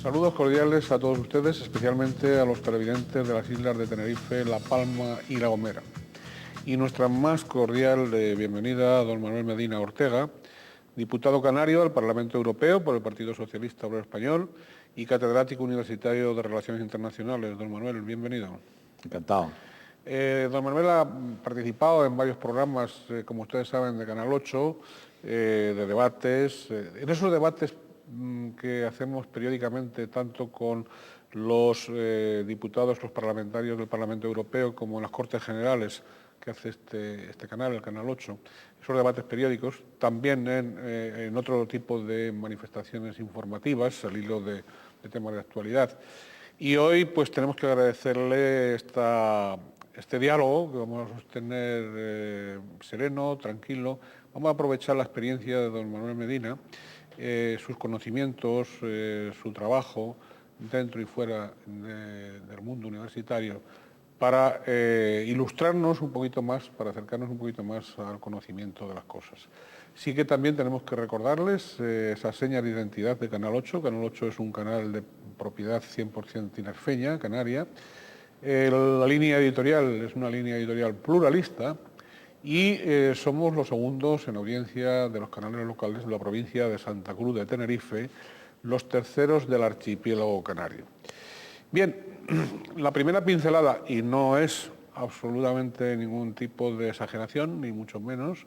Saludos cordiales a todos ustedes, especialmente a los televidentes de las islas de Tenerife, La Palma y La Gomera. Y nuestra más cordial bienvenida a don Manuel Medina Ortega, diputado canario al Parlamento Europeo por el Partido Socialista Obrero Español y catedrático universitario de Relaciones Internacionales. Don Manuel, bienvenido. Encantado. Don Manuel ha participado en varios programas, como ustedes saben, de Canal 8, de debates. En esos debates que hacemos periódicamente, tanto con los diputados, los parlamentarios del Parlamento Europeo, como en las Cortes Generales que hace este canal, el Canal 8, esos debates periódicos, también en otro tipo de manifestaciones informativas, al hilo de temas de actualidad. Y hoy pues tenemos que agradecerle este diálogo que vamos a sostener sereno, tranquilo. Vamos a aprovechar la experiencia de don Manuel Medina, sus conocimientos, su trabajo dentro y fuera del mundo universitario para ilustrarnos un poquito más, para acercarnos un poquito más al conocimiento de las cosas. Sí que también tenemos que recordarles esa seña de identidad de Canal 8. Canal 8 es un canal de propiedad 100% tinerfeña, canaria. La línea editorial es una línea editorial pluralista y somos los segundos en audiencia de los canales locales de la provincia de Santa Cruz de Tenerife, los terceros del archipiélago canario. Bien, la primera pincelada, y no es absolutamente ningún tipo de exageración, ni mucho menos,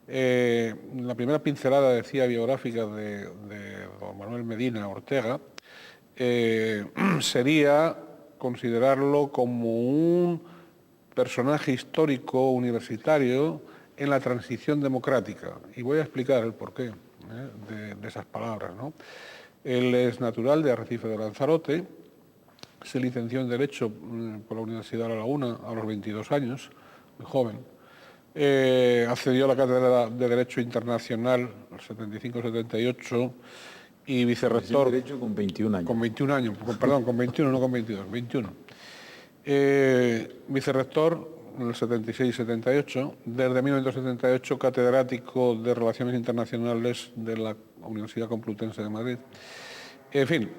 la primera pincelada, decía, biográfica de don Manuel Medina Ortega, sería considerarlo como un personaje histórico universitario en la transición democrática. Y voy a explicar el porqué de esas palabras, ¿no? Él es natural de Arrecife de Lanzarote, se licenció en Derecho por la Universidad de La Laguna a los 22 años, muy joven. Accedió a la cátedra de Derecho Internacional al 75-78 y vicerrector... Derecho con 21 años. Con 21 años, perdón, con 21, no con 22, 21. Vicerrector en el 76-78, desde 1978 catedrático de Relaciones Internacionales de la Universidad Complutense de Madrid. En fin,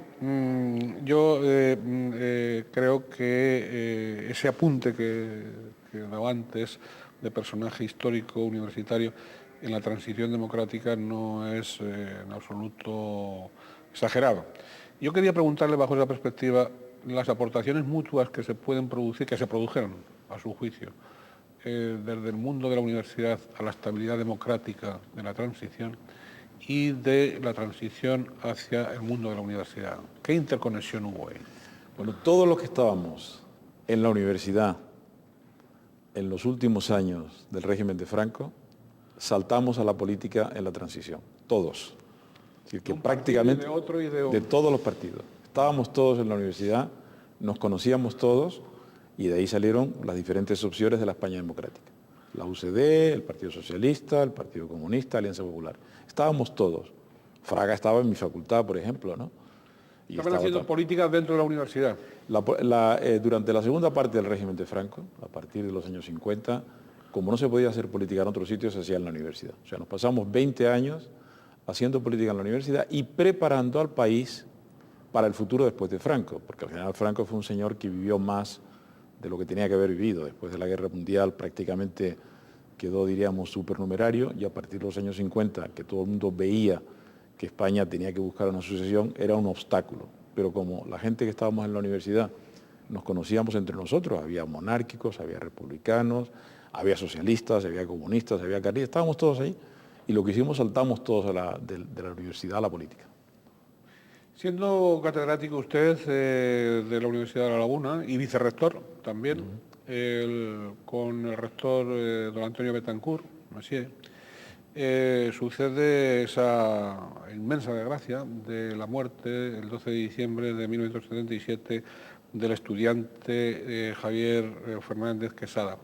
yo creo que ese apunte que daba antes de personaje histórico universitario en la transición democrática no es en absoluto exagerado. Yo quería preguntarle bajo esa perspectiva las aportaciones mutuas que se pueden producir, que se produjeron a su juicio, desde el mundo de la universidad a la estabilidad democrática de la transición y de la transición hacia el mundo de la universidad. ¿Qué interconexión hubo ahí? Bueno, todos los que estábamos en la universidad en los últimos años del régimen de Franco, saltamos a la política en la transición, todos. Es decir, que prácticamente de otro y de todos los partidos. Estábamos todos en la universidad, nos conocíamos todos y de ahí salieron las diferentes opciones de la España democrática. La UCD, el Partido Socialista, el Partido Comunista, Alianza Popular. Estábamos todos. Fraga estaba en mi facultad, por ejemplo, ¿no? Y estaban haciendo políticas dentro de la universidad. Durante la segunda parte del régimen de Franco, a partir de los años 50, como no se podía hacer política en otros sitios, se hacía en la universidad. O sea, nos pasamos 20 años haciendo política en la universidad y preparando al país para el futuro después de Franco, porque al final Franco fue un señor que vivió más de lo que tenía que haber vivido. Después de la Guerra Mundial prácticamente quedó, diríamos, supernumerario, y a partir de los años 50, que todo el mundo veía que España tenía que buscar una sucesión, era un obstáculo. Pero como la gente que estábamos en la universidad nos conocíamos entre nosotros, había monárquicos, había republicanos, había socialistas, había comunistas, había carlistas, estábamos todos ahí, y lo que hicimos, saltamos todos de la universidad a la política. Siendo catedrático usted de la Universidad de La Laguna y vicerrector también, con el rector don Antonio Betancourt, Messier, sucede esa inmensa desgracia de la muerte el 12 de diciembre de 1977 del estudiante Javier Fernández Quesada.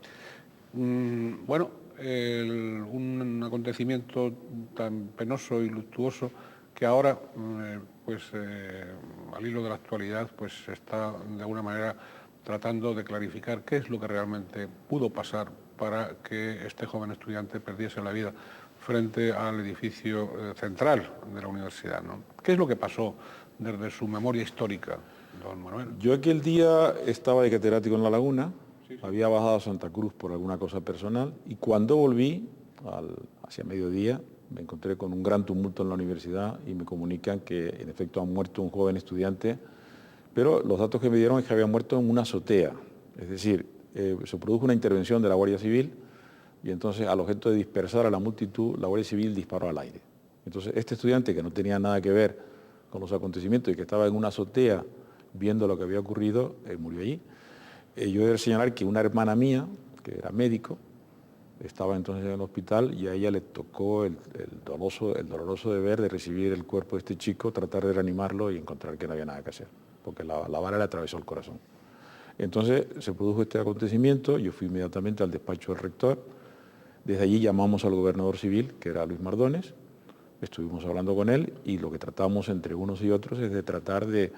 Bueno, un acontecimiento tan penoso y luctuoso que ahora, al hilo de la actualidad, pues se está de alguna manera tratando de clarificar qué es lo que realmente pudo pasar para que este joven estudiante perdiese la vida frente al edificio central de la universidad, ¿no? ¿Qué es lo que pasó desde su memoria histórica, don Manuel? Yo aquel día estaba de catedrático en La Laguna, había bajado a Santa Cruz por alguna cosa personal y cuando volví, hacia mediodía, me encontré con un gran tumulto en la universidad y me comunican que en efecto ha muerto un joven estudiante, pero los datos que me dieron es que había muerto en una azotea, es decir, se produjo una intervención de la Guardia Civil y entonces al objeto de dispersar a la multitud, la Guardia Civil disparó al aire. Entonces este estudiante que no tenía nada que ver con los acontecimientos y que estaba en una azotea viendo lo que había ocurrido, murió allí. Yo he de señalar que una hermana mía, que era médico, estaba entonces en el hospital y a ella le tocó el doloroso deber de recibir el cuerpo de este chico, tratar de reanimarlo y encontrar que no había nada que hacer, porque la bala le atravesó el corazón. Entonces se produjo este acontecimiento, yo fui inmediatamente al despacho del rector, desde allí llamamos al gobernador civil, que era Luis Mardones, estuvimos hablando con él y lo que tratamos entre unos y otros es de tratar de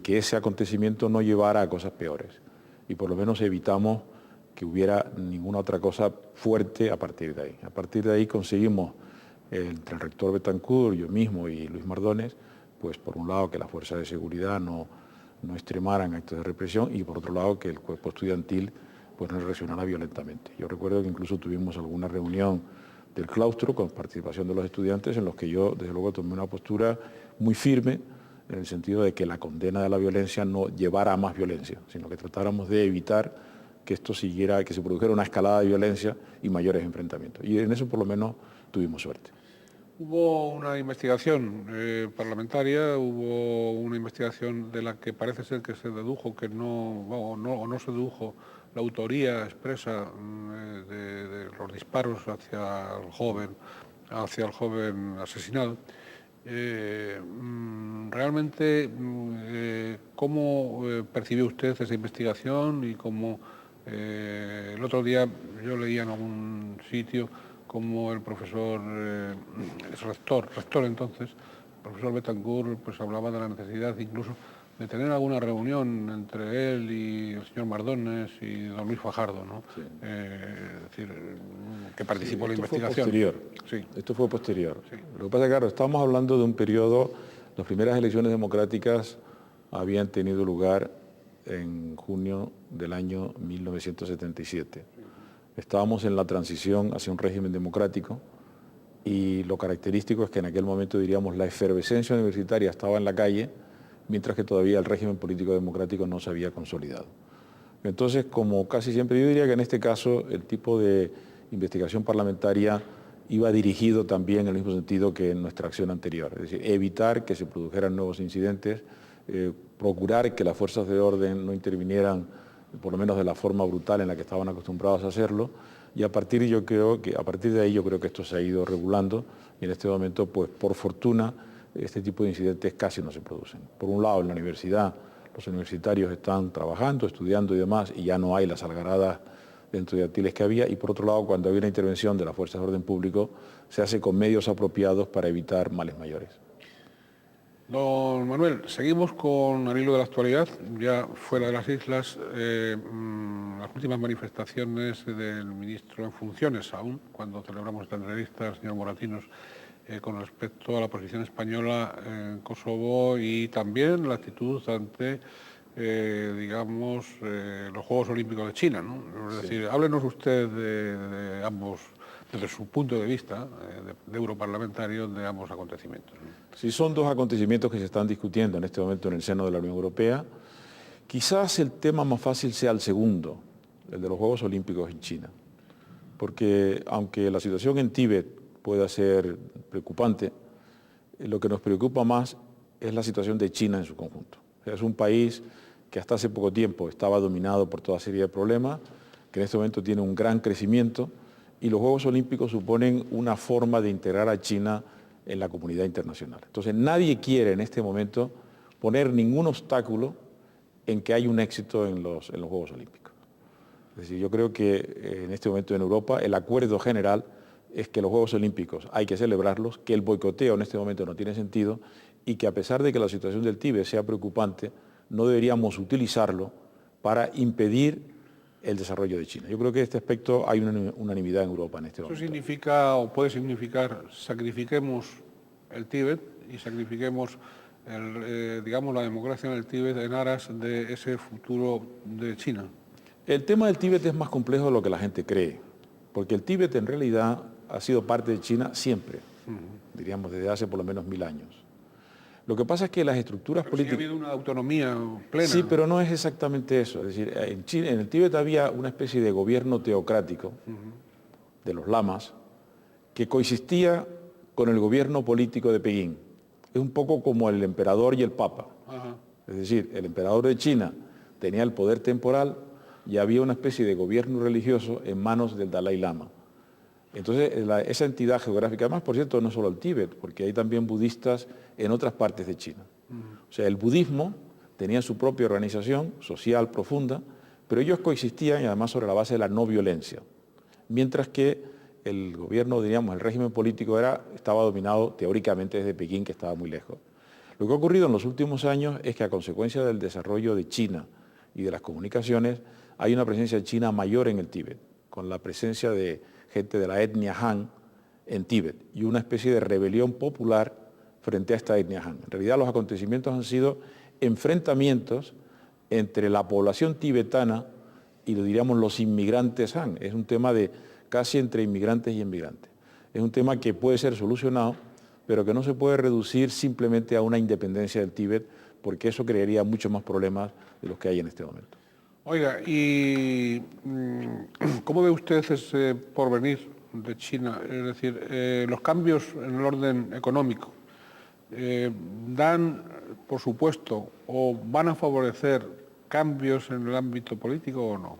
que ese acontecimiento no llevara a cosas peores y por lo menos evitamos que hubiera ninguna otra cosa fuerte a partir de ahí. A partir de ahí conseguimos, entre el rector Betancourt, yo mismo y Luis Mardones, pues por un lado que las fuerzas de seguridad no extremaran actos de represión y por otro lado que el cuerpo estudiantil pues no reaccionara violentamente. Yo recuerdo que incluso tuvimos alguna reunión del claustro con participación de los estudiantes en los que yo desde luego tomé una postura muy firme en el sentido de que la condena de la violencia no llevara a más violencia, sino que tratáramos de evitar que esto siguiera, que se produjera una escalada de violencia y mayores enfrentamientos. Y en eso por lo menos tuvimos suerte. Hubo una investigación parlamentaria, hubo una investigación de la que parece ser que se dedujo que no se dedujo la autoría expresa de los disparos hacia el joven asesinado. Realmente, ¿cómo percibió usted esa investigación y cómo el otro día yo leía en algún sitio como el profesor, rector entonces, el profesor Betancourt, pues hablaba de la necesidad incluso de tener alguna reunión entre él y el señor Mardones y don Luis Fajardo, ¿no? Sí. Es decir, que participó en la investigación. Esto fue posterior. Sí. Lo que pasa es que, claro, estamos hablando de un periodo, las primeras elecciones democráticas habían tenido lugar en junio del año 1977. Estábamos en la transición hacia un régimen democrático y lo característico es que en aquel momento, diríamos, la efervescencia universitaria estaba en la calle, mientras que todavía el régimen político democrático no se había consolidado. Entonces, como casi siempre, yo diría que en este caso el tipo de investigación parlamentaria iba dirigido también en el mismo sentido que en nuestra acción anterior, es decir, evitar que se produjeran nuevos incidentes, procurar que las fuerzas de orden no intervinieran, por lo menos de la forma brutal en la que estaban acostumbrados a hacerlo, y a partir de ahí yo creo que esto se ha ido regulando y en este momento, pues por fortuna, este tipo de incidentes casi no se producen. Por un lado, en la universidad, los universitarios están trabajando, estudiando y demás, y ya no hay las algaradas estudiantiles que había, y por otro lado, cuando hay una intervención de las fuerzas de orden público, se hace con medios apropiados para evitar males mayores. Don Manuel, seguimos con el hilo de la actualidad, ya fuera de las islas, las últimas manifestaciones del ministro en funciones aún, cuando celebramos esta entrevista, el señor Moratinos, con respecto a la posición española en Kosovo y también la actitud ante, los Juegos Olímpicos de China, ¿no? Es decir, háblenos usted de ambos, desde su punto de vista de europarlamentario, de ambos acontecimientos, ¿no? Sí, son dos acontecimientos que se están discutiendo en este momento en el seno de la Unión Europea. Quizás el tema más fácil sea el segundo, el de los Juegos Olímpicos en China, porque aunque la situación en Tíbet pueda ser preocupante, lo que nos preocupa más es la situación de China en su conjunto. O sea, es un país que hasta hace poco tiempo estaba dominado por toda serie de problemas, que en este momento tiene un gran crecimiento, y los Juegos Olímpicos suponen una forma de integrar a China en la comunidad internacional. Entonces, nadie quiere en este momento poner ningún obstáculo en que haya un éxito en los Juegos Olímpicos. Es decir, yo creo que en este momento en Europa el acuerdo general es que los Juegos Olímpicos hay que celebrarlos, que el boicoteo en este momento no tiene sentido y que a pesar de que la situación del Tíbet sea preocupante, no deberíamos utilizarlo para impedir el desarrollo de China. Yo creo que en este aspecto hay una unanimidad en Europa en este Eso momento. significa, o puede significar, sacrifiquemos el Tíbet y sacrifiquemos, digamos, la democracia en el Tíbet en aras de ese futuro de China. El tema del Tíbet es más complejo de lo que la gente cree, porque el Tíbet en realidad ha sido parte de China siempre, diríamos desde hace por lo menos 1000 años. Lo que pasa es que las estructuras políticas... Sí ha habido una autonomía plena. Sí, pero no es exactamente eso. Es decir, en China, en el Tíbet había una especie de gobierno teocrático de los lamas que coexistía con el gobierno político de Pekín. Es un poco como el emperador y el papa. Ajá. Es decir, el emperador de China tenía el poder temporal y había una especie de gobierno religioso en manos del Dalai Lama. Entonces, esa entidad geográfica, además, por cierto, no solo el Tíbet, porque hay también budistas en otras partes de China. O sea, el budismo tenía su propia organización social profunda, pero ellos coexistían y además sobre la base de la no violencia. Mientras que el gobierno, diríamos, el régimen político estaba dominado teóricamente desde Pekín, que estaba muy lejos. Lo que ha ocurrido en los últimos años es que a consecuencia del desarrollo de China y de las comunicaciones, hay una presencia china mayor en el Tíbet, con la presencia de gente de la etnia Han en Tíbet y una especie de rebelión popular frente a esta etnia Han. En realidad los acontecimientos han sido enfrentamientos entre la población tibetana y, diríamos, los inmigrantes Han. Es un tema de casi entre inmigrantes y inmigrantes. Es un tema que puede ser solucionado, pero que no se puede reducir simplemente a una independencia del Tíbet, porque eso crearía muchos más problemas de los que hay en este momento. Oiga, ¿y cómo ve usted ese porvenir de China? Es decir, los cambios en el orden económico dan, por supuesto, o van a favorecer cambios en el ámbito político o no.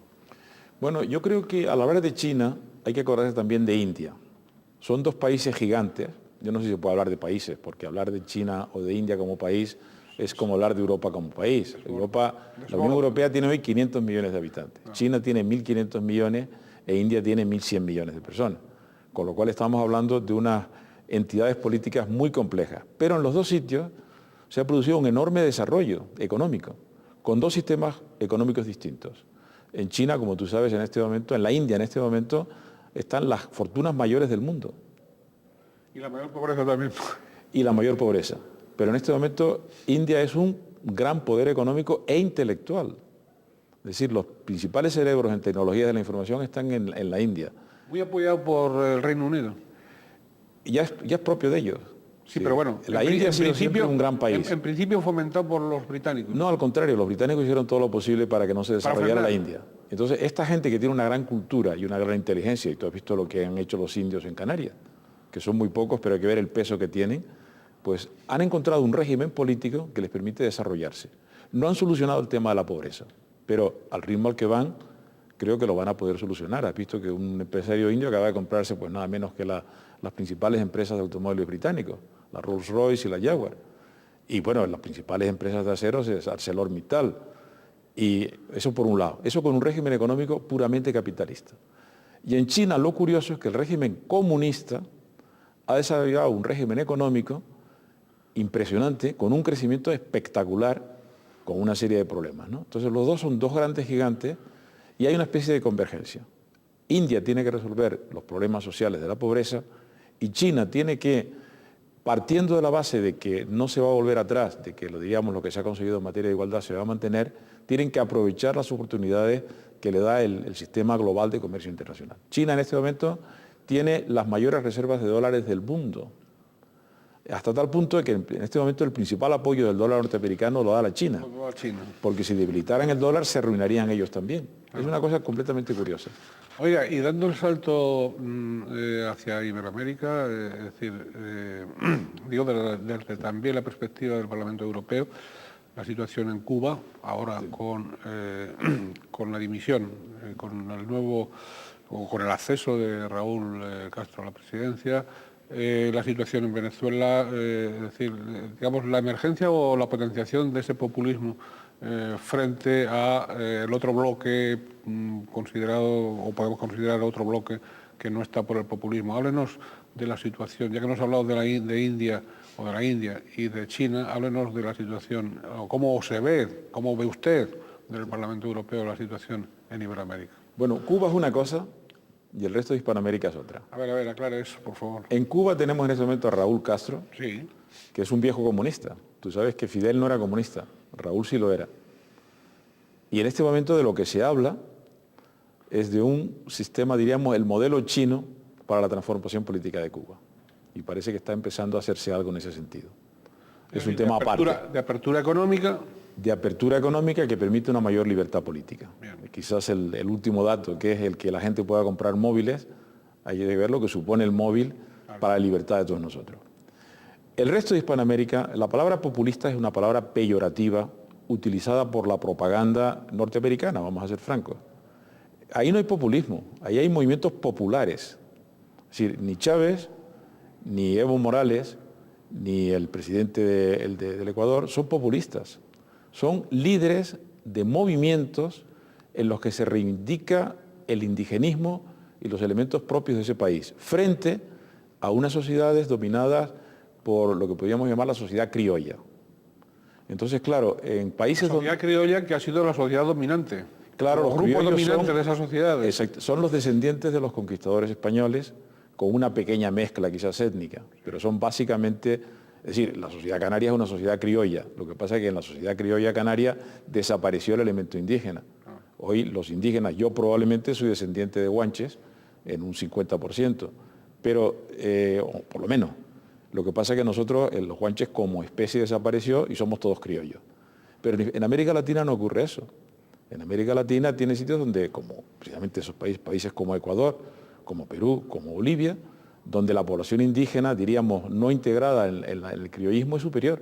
Bueno, yo creo que al hablar de China hay que acordarse también de India. Son dos países gigantes. Yo no sé si se puede hablar de países, porque hablar de China o de India como país es como hablar de Europa como país. La Unión Europea tiene hoy 500 millones de habitantes. China tiene 1.500 millones e India tiene 1.100 millones de personas. Con lo cual estamos hablando de unas entidades políticas muy complejas. Pero en los dos sitios se ha producido un enorme desarrollo económico, con dos sistemas económicos distintos. En China, como tú sabes, en este momento, en la India en este momento, están las fortunas mayores del mundo. Y la mayor pobreza también. Y la mayor pobreza. Pero en este momento India es un gran poder económico e intelectual. Es decir, los principales cerebros en tecnologías de la información están en la India. Muy apoyado por el Reino Unido. Y ya es propio de ellos. Sí, pero bueno, la India ha sido siempre un gran país. En principio fomentado por los británicos. No, al contrario, los británicos hicieron todo lo posible para que no se desarrollara la India. Entonces, esta gente que tiene una gran cultura y una gran inteligencia, y tú has visto lo que han hecho los indios en Canarias, que son muy pocos, pero hay que ver el peso que tienen, pues han encontrado un régimen político que les permite desarrollarse. No han solucionado el tema de la pobreza, pero al ritmo al que van, creo que lo van a poder solucionar. Has visto que un empresario indio acaba de comprarse pues nada menos que las principales empresas de automóviles británicos, la Rolls-Royce y la Jaguar. Y bueno, las principales empresas de aceros es ArcelorMittal. Y eso por un lado, eso con un régimen económico puramente capitalista. Y en China lo curioso es que el régimen comunista ha desarrollado un régimen económico impresionante, con un crecimiento espectacular, con una serie de problemas, ¿no? Entonces los dos son dos grandes gigantes y hay una especie de convergencia. India tiene que resolver los problemas sociales de la pobreza y China tiene que, partiendo de la base de que no se va a volver atrás, de que lo que se ha conseguido en materia de igualdad se va a mantener, tienen que aprovechar las oportunidades que le da el sistema global de comercio internacional. China en este momento tiene las mayores reservas de dólares del mundo, hasta tal punto de que en este momento el principal apoyo del dólar norteamericano lo da la China, porque si debilitaran el dólar se arruinarían ellos también. Es una cosa completamente curiosa. Oiga, y dando el salto hacia Iberoamérica, es decir, digo desde también la perspectiva del Parlamento Europeo, la situación en Cuba, ahora con la dimisión, con el acceso de Raúl Castro a la presidencia, la situación en Venezuela, es decir, digamos, la emergencia o la potenciación de ese populismo frente a el otro bloque considerado, o podemos considerar otro bloque que no está por el populismo. Háblenos de la situación, ya que nos ha hablado de India o de la India y de China, háblenos de la situación, o cómo se ve, cómo ve usted del Parlamento Europeo la situación en Iberoamérica? Bueno, Cuba es una cosa y el resto de Hispanoamérica es otra. A ver, aclare eso, por favor. En Cuba tenemos en este momento a Raúl Castro, Sí. que es un viejo comunista. Tú sabes que Fidel no era comunista, Raúl sí lo era. Y en este momento de lo que se habla es de un sistema, diríamos, el modelo chino para la transformación política de Cuba. Y parece que está empezando a hacerse algo en ese sentido. Es un tema aparte. De apertura económica. De apertura económica que permite una mayor libertad política. Bien. Quizás el último dato, que es el que la gente pueda comprar móviles, hay que ver lo que supone el móvil para la libertad de todos nosotros. El resto de Hispanoamérica, la palabra populista es una palabra peyorativa utilizada por la propaganda norteamericana, vamos a ser francos. Ahí no hay populismo, ahí hay movimientos populares. Es decir, ni Chávez, ni Evo Morales, ni el presidente del Ecuador son populistas. Son líderes de movimientos en los que se reivindica el indigenismo y los elementos propios de ese país, frente a unas sociedades dominadas por lo que podríamos llamar la sociedad criolla. Entonces, claro, en países donde... La sociedad criolla que ha sido la sociedad dominante. Claro, los grupos dominantes de esas sociedades. Exacto, son los descendientes de los conquistadores españoles, con una pequeña mezcla quizás étnica, pero son básicamente, es decir, la sociedad canaria es una sociedad criolla. Lo que pasa es que en la sociedad criolla canaria desapareció el elemento indígena. Hoy los indígenas, yo probablemente soy descendiente de guanches en un 50%, pero o por lo menos. Lo que pasa es que nosotros, los guanches como especie desapareció y somos todos criollos. Pero en América Latina no ocurre eso. En América Latina tiene sitios donde, como precisamente esos países como Ecuador, como Perú, como Bolivia, donde la población indígena, diríamos, no integrada en el criollismo es superior.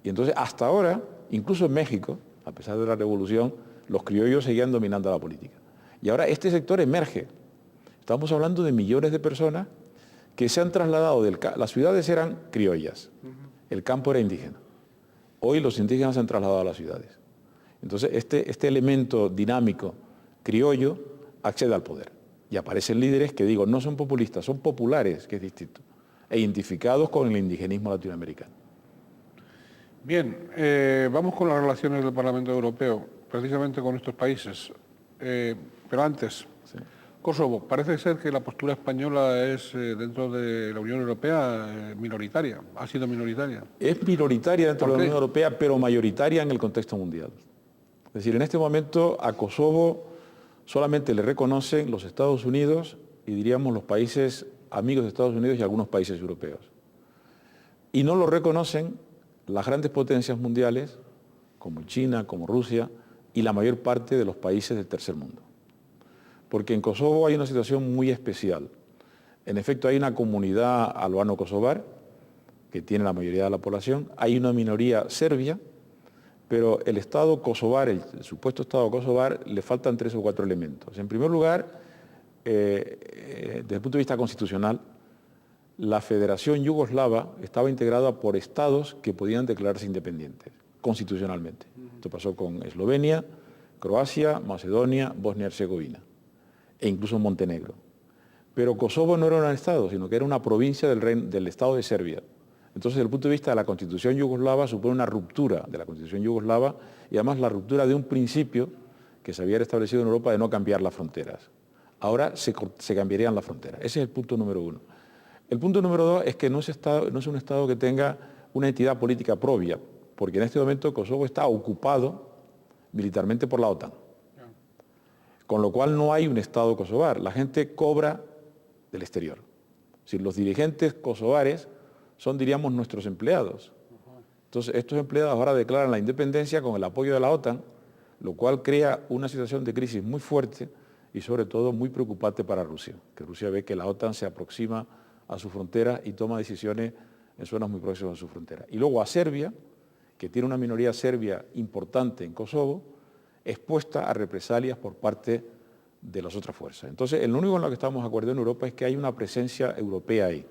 Y entonces, hasta ahora, incluso en México, a pesar de la revolución, los criollos seguían dominando la política. Y ahora este sector emerge. Estamos hablando de millones de personas que se han trasladado las ciudades eran criollas, el campo era indígena. Hoy los indígenas se han trasladado a las ciudades. Entonces, este elemento dinámico criollo accede al poder. Y aparecen líderes que, digo, no son populistas, son populares, que es distinto, e identificados con el indigenismo latinoamericano. Bien, vamos con las relaciones del Parlamento Europeo, precisamente con estos países. Pero antes, sí. Kosovo, parece ser que la postura española es, dentro de la Unión Europea, minoritaria, ha sido minoritaria. Es minoritaria dentro de la Unión Europea, pero mayoritaria en el contexto mundial. Es decir, en este momento a Kosovo solamente le reconocen los Estados Unidos y diríamos los países amigos de Estados Unidos y algunos países europeos. Y no lo reconocen las grandes potencias mundiales, como China, como Rusia, y la mayor parte de los países del tercer mundo. Porque en Kosovo hay una situación muy especial. En efecto, hay una comunidad albano-kosovar, que tiene la mayoría de la población, hay una minoría serbia, pero el Estado kosovar, el supuesto Estado kosovar, le faltan 3 o 4 elementos. En primer lugar, desde el punto de vista constitucional, la Federación Yugoslava estaba integrada por estados que podían declararse independientes, constitucionalmente. Esto pasó con Eslovenia, Croacia, Macedonia, Bosnia-Herzegovina, e incluso Montenegro. Pero Kosovo no era un estado, sino que era una provincia del Estado de Serbia. Entonces, desde el punto de vista de la Constitución yugoslava, supone una ruptura de la Constitución yugoslava y además la ruptura de un principio que se había establecido en Europa de no cambiar las fronteras. Ahora se cambiarían las fronteras. Ese es el punto número 1. El punto número 2 es que no es un Estado que tenga una entidad política propia, porque en este momento Kosovo está ocupado militarmente por la OTAN. Con lo cual no hay un Estado kosovar. La gente cobra del exterior. Es decir, los dirigentes kosovares son, diríamos, nuestros empleados. Entonces, estos empleados ahora declaran la independencia con el apoyo de la OTAN, lo cual crea una situación de crisis muy fuerte y, sobre todo, muy preocupante para Rusia, que Rusia ve que la OTAN se aproxima a su frontera y toma decisiones en zonas muy próximas a su frontera. Y luego a Serbia, que tiene una minoría serbia importante en Kosovo, expuesta a represalias por parte de las otras fuerzas. Entonces, lo único en lo que estamos de acuerdo en Europa es que hay una presencia europea ahí.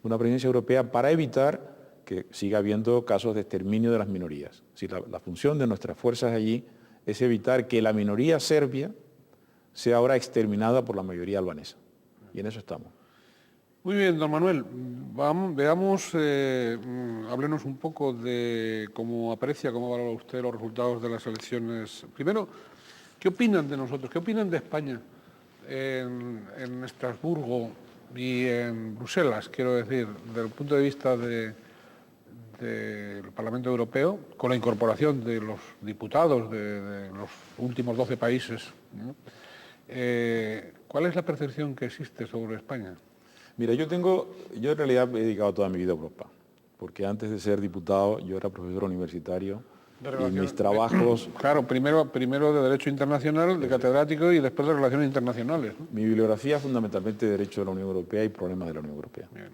Una presencia europea para evitar que siga habiendo casos de exterminio de las minorías. Si la función de nuestras fuerzas allí es evitar que la minoría serbia sea ahora exterminada por la mayoría albanesa. Y en eso estamos. Muy bien, don Manuel. Veamos, háblenos un poco de cómo aprecia, cómo valora usted los resultados de las elecciones. Primero, ¿qué opinan de nosotros? ¿Qué opinan de España en Estrasburgo y en Bruselas, quiero decir, desde el punto de vista del Parlamento Europeo, con la incorporación de los diputados de los últimos 12 países, ¿no? ¿Cuál es la percepción que existe sobre España? Mira, yo en realidad he dedicado toda mi vida a Europa, porque antes de ser diputado yo era profesor universitario y mis trabajos... Claro, primero de Derecho Internacional, de catedrático, y después de Relaciones Internacionales, ¿no? Mi bibliografía es fundamentalmente de Derecho de la Unión Europea y problemas de la Unión Europea. Bien.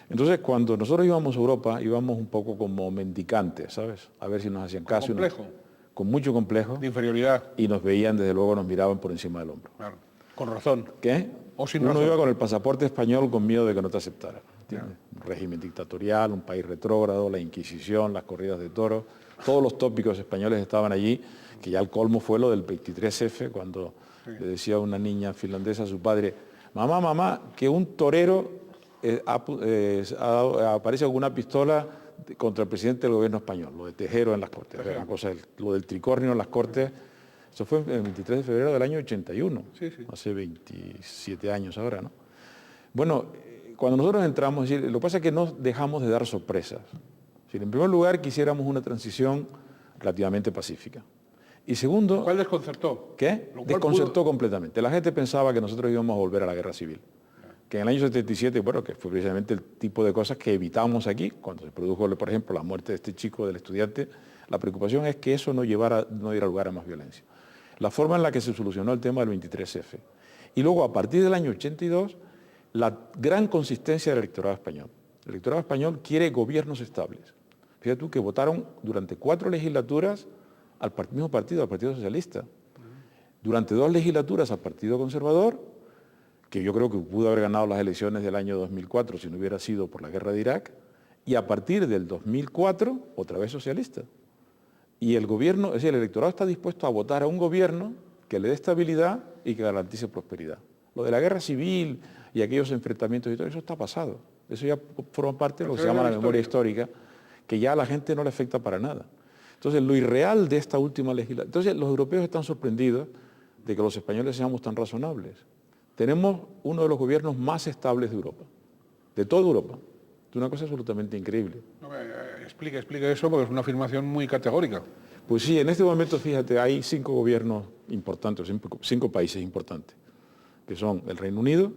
Entonces, cuando nosotros íbamos a Europa, íbamos un poco como mendicantes, ¿sabes? A ver si nos hacían caso. Complejo. Con mucho complejo. De inferioridad. Y nos veían, desde luego, nos miraban por encima del hombro. Claro. Con razón. ¿Qué? O sin Uno razón. iba con el pasaporte español con miedo de que no te aceptaran. Un régimen dictatorial, un país retrógrado, la Inquisición, las corridas de toros, todos los tópicos españoles estaban allí, que ya el colmo fue lo del 23F, cuando le decía una niña finlandesa a su padre, mamá, que un torero aparece con una pistola contra el presidente del gobierno español, lo de Tejero en las Cortes, una cosa, lo del tricornio en las Cortes. Eso fue el 23 de febrero del año 81, hace 27 años ahora, ¿no? Bueno, cuando nosotros entramos, lo que pasa es que no dejamos de dar sorpresas. En primer lugar, quisiéramos una transición relativamente pacífica. Y segundo... ¿Cuál desconcertó? ¿Qué? Desconcertó completamente. La gente pensaba que nosotros íbamos a volver a la guerra civil. Que en el año 77, bueno, que fue precisamente el tipo de cosas que evitamos aquí, cuando se produjo, por ejemplo, la muerte de este chico, del estudiante, la preocupación es que eso no diera lugar a más violencia. La forma en la que se solucionó el tema del 23F. Y luego, a partir del año 82, la gran consistencia del electorado español. El electorado español quiere gobiernos estables. Fíjate tú que votaron durante 4 legislaturas al mismo partido, al Partido Socialista. Durante 2 legislaturas al Partido Conservador, que yo creo que pudo haber ganado las elecciones del año 2004 si no hubiera sido por la guerra de Irak, y a partir del 2004, otra vez socialista. Y el gobierno, es decir, el electorado está dispuesto a votar a un gobierno que le dé estabilidad y que garantice prosperidad. Lo de la guerra civil y aquellos enfrentamientos y todo eso está pasado. Eso ya forma parte de lo que se llama la memoria histórica, que ya a la gente no le afecta para nada. Entonces, lo irreal de esta última legislatura... Entonces, los europeos están sorprendidos de que los españoles seamos tan razonables. Tenemos uno de los gobiernos más estables de Europa, de toda Europa. Es una cosa absolutamente increíble. No, explique eso, porque es una afirmación muy categórica. Pues sí, en este momento, fíjate, hay 5 gobiernos importantes, 5 países importantes, que son el Reino Unido,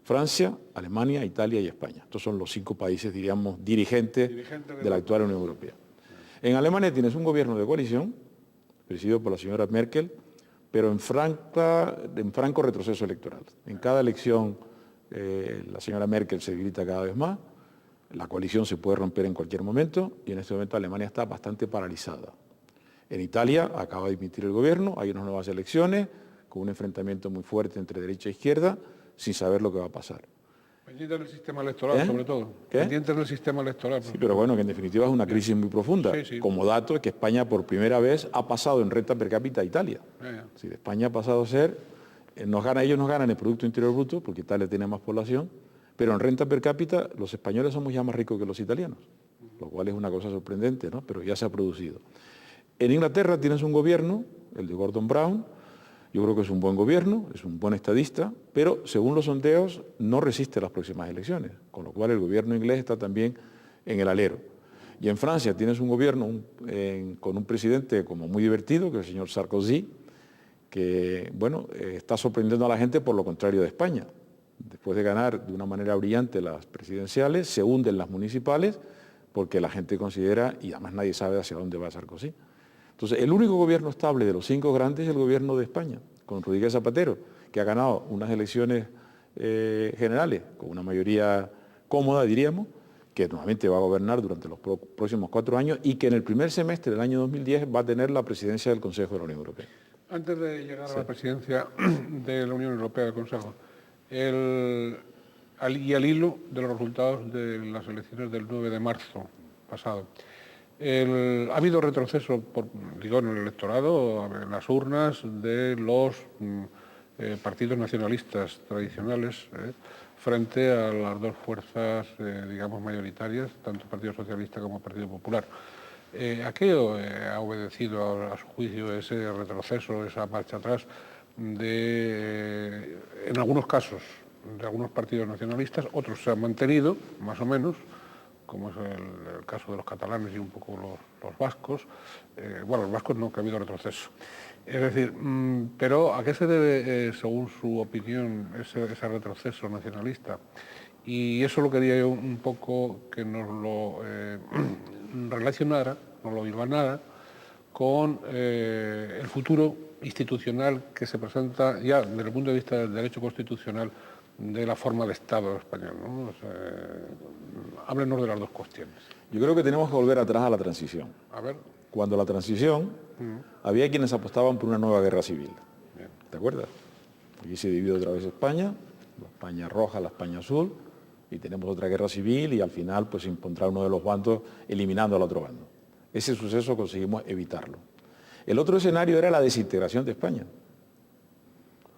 Francia, Alemania, Italia y España. Estos son los 5 países, diríamos, dirigentes de la actual Unión Europea. En Alemania tienes un gobierno de coalición, presidido por la señora Merkel, pero en franco retroceso electoral. En cada elección la señora Merkel se debilita cada vez más, la coalición se puede romper en cualquier momento y en este momento Alemania está bastante paralizada. En Italia acaba de dimitir el gobierno, hay unas nuevas elecciones, con un enfrentamiento muy fuerte entre derecha e izquierda, sin saber lo que va a pasar. Pendientes del sistema electoral, sobre todo. ¿Qué? Pendientes del sistema electoral. Sí, pero bueno, que en definitiva es una crisis muy profunda. Sí. Como dato es que España por primera vez ha pasado en renta per cápita a Italia. Sí, España ha pasado a ser, ellos nos ganan el Producto Interior Bruto, porque Italia tiene más población, pero en renta per cápita los españoles somos ya más ricos que los italianos, lo cual es una cosa sorprendente, ¿no? Pero ya se ha producido. En Inglaterra tienes un gobierno, el de Gordon Brown. Yo creo que es un buen gobierno, es un buen estadista, pero según los sondeos no resiste las próximas elecciones, con lo cual el gobierno inglés está también en el alero. Y en Francia tienes un gobierno con un presidente como muy divertido, que es el señor Sarkozy, que bueno, está sorprendiendo a la gente por lo contrario de España. Después de ganar de una manera brillante las presidenciales, se hunden las municipales, porque la gente considera, y además nadie sabe hacia dónde va Sarkozy. Entonces, el único gobierno estable de los 5 grandes es el gobierno de España, con Rodríguez Zapatero, que ha ganado unas elecciones generales con una mayoría cómoda, diríamos, que nuevamente va a gobernar durante los próximos 4 años y que en el primer semestre del año 2010 va a tener la presidencia del Consejo de la Unión Europea. Antes de llegar a la presidencia de la Unión Europea del Consejo, y al hilo de los resultados de las elecciones del 9 de marzo pasado, ha habido retroceso, en el electorado, en las urnas de los partidos nacionalistas tradicionales, frente a las dos fuerzas, digamos, mayoritarias, tanto el Partido Socialista como el Partido Popular. ¿A qué ha obedecido, a su juicio, ese retroceso, esa marcha atrás en algunos casos, de algunos partidos nacionalistas? Otros se han mantenido, más o menos, como es el caso de los catalanes y un poco los vascos. Bueno, los vascos no, que ha habido retroceso. Es decir, pero ¿a qué se debe, según su opinión, ese retroceso nacionalista? Y eso lo quería yo un poco que nos lo relacionara, nos lo hilvanara, con el futuro institucional que se presenta ya desde el punto de vista del derecho constitucional de la forma de Estado español, ¿no? O sea, háblenos de las dos cuestiones. Yo creo que tenemos que volver atrás a la transición. A ver. Cuando la transición, había quienes apostaban por una nueva guerra civil. Bien. ¿Te acuerdas? Aquí se divide otra vez España, la España roja, la España azul, y tenemos otra guerra civil y al final pues se impondrá uno de los bandos eliminando al otro bando. Ese suceso conseguimos evitarlo. El otro escenario era la desintegración de España.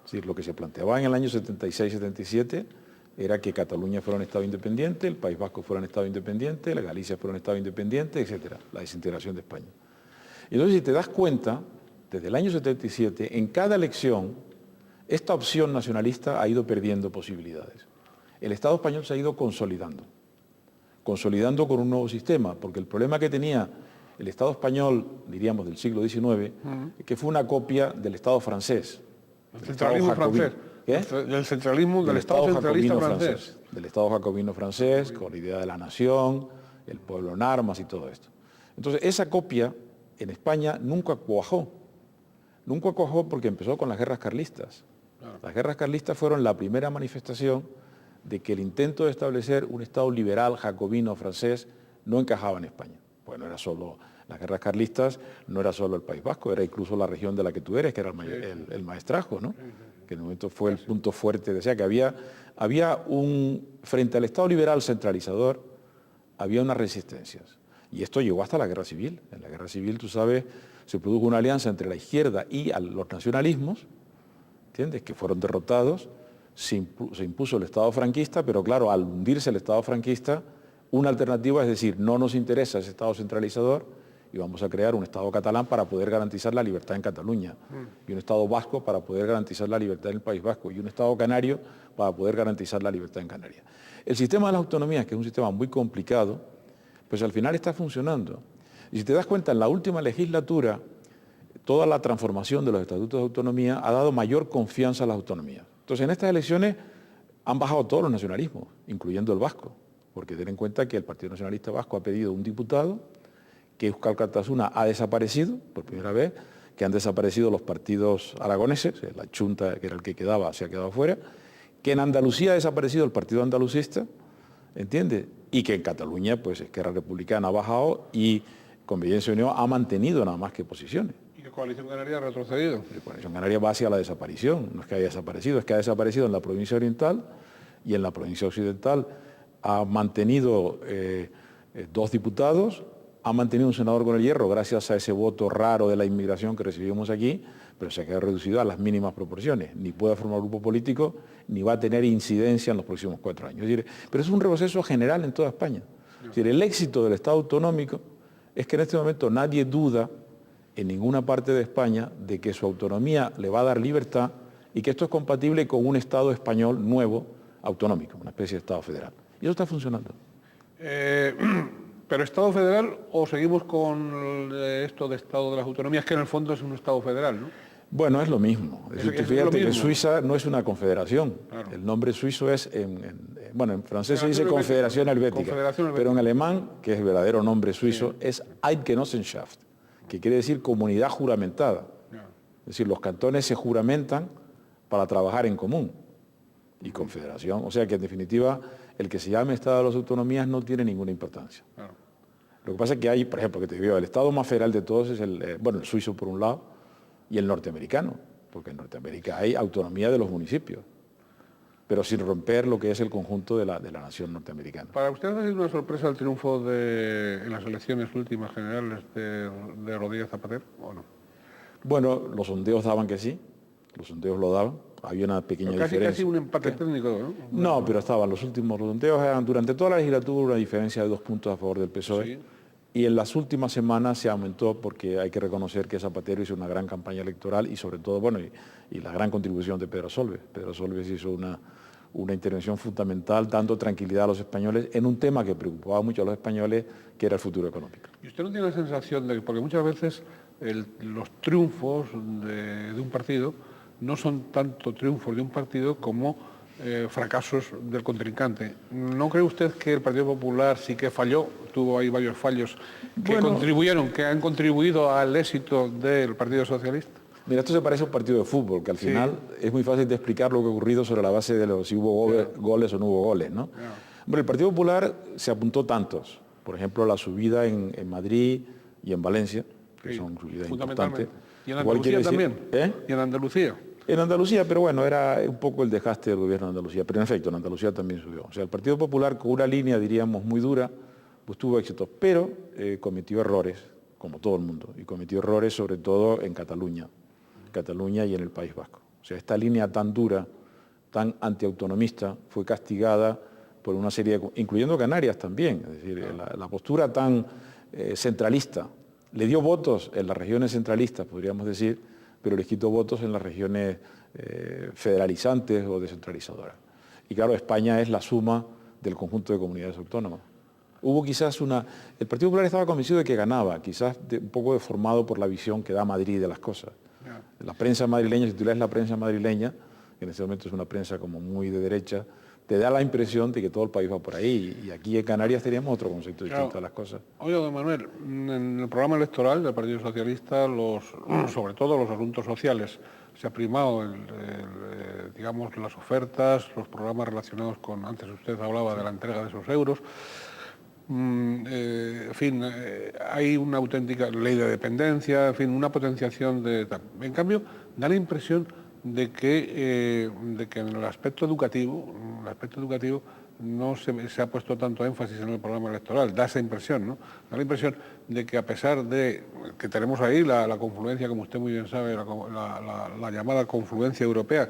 Es decir, lo que se planteaba en el año 76-77 era que Cataluña fuera un Estado independiente, el País Vasco fuera un Estado independiente, la Galicia fuera un Estado independiente, etc. La desintegración de España. Y entonces, si te das cuenta, desde el año 77, en cada elección, esta opción nacionalista ha ido perdiendo posibilidades. El Estado español se ha ido consolidando con un nuevo sistema, porque el problema que tenía el Estado español, diríamos, del siglo XIX, que fue una copia del Estado francés. El centralismo francés. ¿Qué? El centralismo del Estado centralista francés. Del Estado jacobino francés, con la idea de la nación, el pueblo en armas y todo esto. Entonces, esa copia en España nunca cuajó. Nunca cuajó porque empezó con las guerras carlistas. Las guerras carlistas fueron la primera manifestación de que el intento de establecer un Estado liberal jacobino francés no encajaba en España. Bueno, era solo las guerras carlistas, no era solo el País Vasco, era incluso la región de la que tú eres, que era el Maestrazgo, ¿no? Que en el momento fue el punto fuerte. O sea, que había frente al Estado liberal centralizador, había unas resistencias. Y esto llegó hasta la Guerra Civil. En la Guerra Civil, tú sabes, se produjo una alianza entre la izquierda y los nacionalismos, ¿entiendes?, que fueron derrotados. Se impuso el Estado franquista, pero claro, al hundirse el Estado franquista, una alternativa es decir, no nos interesa ese Estado centralizador y vamos a crear un Estado catalán para poder garantizar la libertad en Cataluña, y un Estado vasco para poder garantizar la libertad en el País Vasco, y un Estado canario para poder garantizar la libertad en Canarias. El sistema de las autonomías, que es un sistema muy complicado, pues al final está funcionando. Y si te das cuenta, en la última legislatura, toda la transformación de los estatutos de autonomía ha dado mayor confianza a las autonomías. Entonces, en estas elecciones han bajado todos los nacionalismos, incluyendo el vasco, porque ten en cuenta que el Partido Nacionalista Vasco ha pedido un diputado, que Euskal Kartasuna ha desaparecido por primera vez, que han desaparecido los partidos aragoneses, la Chunta, que era el que quedaba, se ha quedado fuera, que en Andalucía ha desaparecido el Partido Andalucista, ¿entiendes? Y que en Cataluña, pues Esquerra Republicana ha bajado y Convergencia y Unió ha mantenido nada más que posiciones. ¿Y que Coalición Canaria ha retrocedido? La Coalición Canaria va hacia la desaparición, no es que haya desaparecido, es que ha desaparecido en la provincia oriental y en la provincia occidental ha mantenido 2 diputados, ha mantenido un senador con el hierro gracias a ese voto raro de la inmigración que recibimos aquí, pero se ha quedado reducido a las mínimas proporciones. Ni puede formar grupo político, ni va a tener incidencia en los próximos 4 años. Es decir, pero es un retroceso general en toda España. Es decir, el éxito del Estado autonómico es que en este momento nadie duda en ninguna parte de España de que su autonomía le va a dar libertad y que esto es compatible con un Estado español nuevo, autonómico, una especie de Estado federal. Y eso está funcionando. ¿Pero Estado federal o seguimos con esto de Estado de las autonomías, que en el fondo es un Estado federal, ¿no? Bueno, es lo mismo. Fíjate que Suiza no es una confederación. Claro. El nombre suizo es, bueno, en francés se dice Confederación Helvética, pero en alemán, que es el verdadero nombre suizo, es Eidgenossenschaft, que quiere decir comunidad juramentada. Es decir, los cantones se juramentan para trabajar en común. Y confederación, o sea que en definitiva el que se llame Estado de las Autonomías no tiene ninguna importancia. Claro. Lo que pasa es que hay, por ejemplo, que te digo, el Estado más federal de todos es el suizo por un lado y el norteamericano, porque en Norteamérica hay autonomía de los municipios, pero sin romper lo que es el conjunto de la nación norteamericana. ¿Para usted ha sido una sorpresa el triunfo en las elecciones últimas generales de Rodríguez Zapatero o no? Bueno, los sondeos daban que sí. los sondeos lo daban, había una pequeña diferencia. Casi un empate técnico, ¿no? No, pero estaban los últimos, los sondeos eran durante toda la legislatura una diferencia de 2 puntos a favor del PSOE. Sí. Y en las últimas semanas se aumentó porque hay que reconocer que Zapatero hizo una gran campaña electoral y sobre todo, bueno, y la gran contribución de Pedro Solbes. Pedro Solbes hizo una intervención fundamental dando tranquilidad a los españoles en un tema que preocupaba mucho a los españoles, que era el futuro económico. ¿Y usted no tiene la sensación de que, porque muchas veces los triunfos de un partido no son tanto triunfos de un partido como fracasos del contrincante? ¿No cree usted que el Partido Popular sí que falló? Tuvo ahí varios fallos que han contribuido al éxito del Partido Socialista. Mira, esto se parece a un partido de fútbol, que al final es muy fácil de explicar lo que ha ocurrido sobre la base de si hubo goles o no hubo goles, ¿no? Hombre, el Partido Popular se apuntó tantos, por ejemplo, la subida en Madrid y en Valencia, que son subidas importantes. ¿Y en Andalucía también? ¿Y en Andalucía? En Andalucía, pero bueno, era un poco el desgaste del gobierno de Andalucía, pero en efecto, en Andalucía también subió. O sea, el Partido Popular, con una línea, diríamos, muy dura, pues tuvo éxito, pero cometió errores, como todo el mundo, y cometió errores sobre todo en Cataluña y en el País Vasco. O sea, esta línea tan dura, tan antiautonomista, fue castigada por una serie de, incluyendo Canarias también, es decir, la postura tan centralista. Le dio votos en las regiones centralistas, podríamos decir, pero les quitó votos en las regiones federalizantes o descentralizadoras. Y claro, España es la suma del conjunto de comunidades autónomas. Hubo quizás el Partido Popular estaba convencido de que ganaba, quizás un poco deformado por la visión que da Madrid de las cosas. La prensa madrileña, si tú lees la prensa madrileña, que en este momento es una prensa como muy de derecha, te da la impresión de que todo el país va por ahí. Y aquí en Canarias teníamos otro concepto distinto de las cosas. Oye, don Manuel, en el programa electoral del Partido Socialista, sobre todo los asuntos sociales, se ha primado, digamos, las ofertas, los programas relacionados con, antes usted hablaba de la entrega de esos euros. En fin, hay una auténtica ley de dependencia, en fin, una potenciación de tal. En cambio, da la impresión de que en el aspecto educativo no se ha puesto tanto énfasis en el programa electoral, da esa impresión, ¿no? Da la impresión de que a pesar de que tenemos ahí la confluencia, como usted muy bien sabe, la llamada confluencia europea,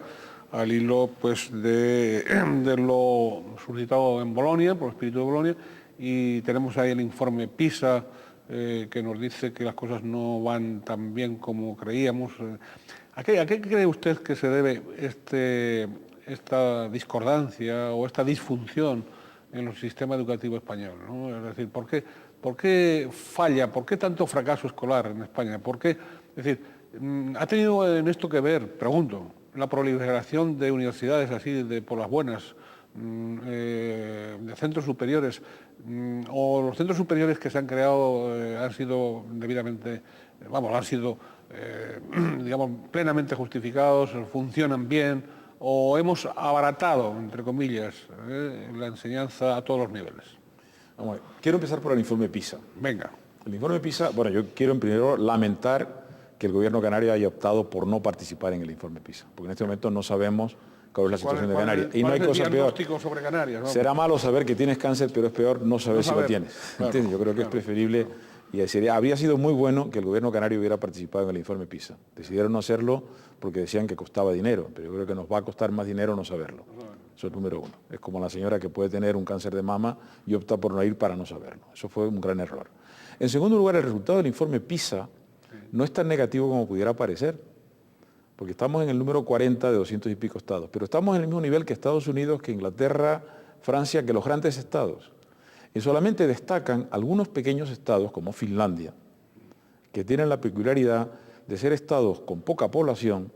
al hilo pues de lo suscitado en Bolonia, por el espíritu de Bolonia, y tenemos ahí el informe PISA, que nos dice que las cosas no van tan bien como creíamos. ¿A qué cree usted que se debe esta discordancia o esta disfunción en el sistema educativo español, ¿no? Es decir, ¿por qué falla? ¿Por qué tanto fracaso escolar en España? ¿Por qué? Es decir, ¿ha tenido en esto que ver, pregunto, la proliferación de universidades así por las buenas, de centros superiores, o los centros superiores que se han creado han sido debidamente, digamos, plenamente justificados, funcionan bien, o hemos abaratado, entre comillas, la enseñanza a todos los niveles? Vamos, quiero empezar por el informe PISA. Venga. El informe PISA, bueno, yo quiero en primer lugar lamentar que el gobierno canario haya optado por no participar en el informe PISA, porque en este momento no sabemos cuál es la situación de Canarias. Y no hay cosa peor. Sobre Canarias, ¿no? Será malo saber que tienes cáncer, pero es peor no saber si lo tienes. Claro, yo creo que es preferible, y habría sido muy bueno que el gobierno canario hubiera participado en el informe PISA. Decidieron no hacerlo porque decían que costaba dinero, pero yo creo que nos va a costar más dinero no saberlo. Eso es número uno. Es como la señora que puede tener un cáncer de mama y opta por no ir para no saberlo. Eso fue un gran error. En segundo lugar, el resultado del informe PISA no es tan negativo como pudiera parecer, porque estamos en el número 40 de 200 y pico estados, pero estamos en el mismo nivel que Estados Unidos, que Inglaterra, Francia, que los grandes estados. Y solamente destacan algunos pequeños estados, como Finlandia, que tienen la peculiaridad de ser estados con poca población,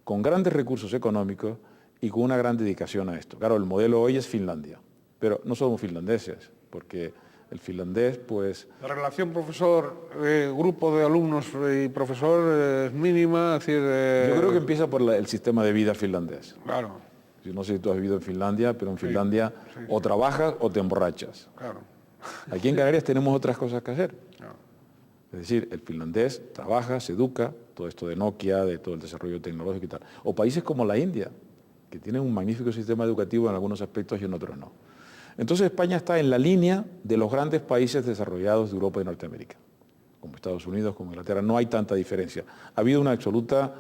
con grandes recursos económicos y con una gran dedicación a esto. Claro, el modelo hoy es Finlandia, pero no somos finlandeses, porque el finlandés, pues... La relación profesor-grupo de alumnos y profesor es mínima, es decir... Yo creo que empieza por el sistema de vida finlandés. Claro. Yo no sé si tú has vivido en Finlandia, pero en Finlandia o trabajas o te emborrachas. Claro. Aquí en Canarias tenemos otras cosas que hacer. Claro. Es decir, el finlandés trabaja, se educa, todo esto de Nokia, de todo el desarrollo tecnológico y tal. O países como la India, que tienen un magnífico sistema educativo en algunos aspectos y en otros no. Entonces España está en la línea de los grandes países desarrollados de Europa y Norteamérica, como Estados Unidos, como Inglaterra. No hay tanta diferencia. Ha habido una absoluta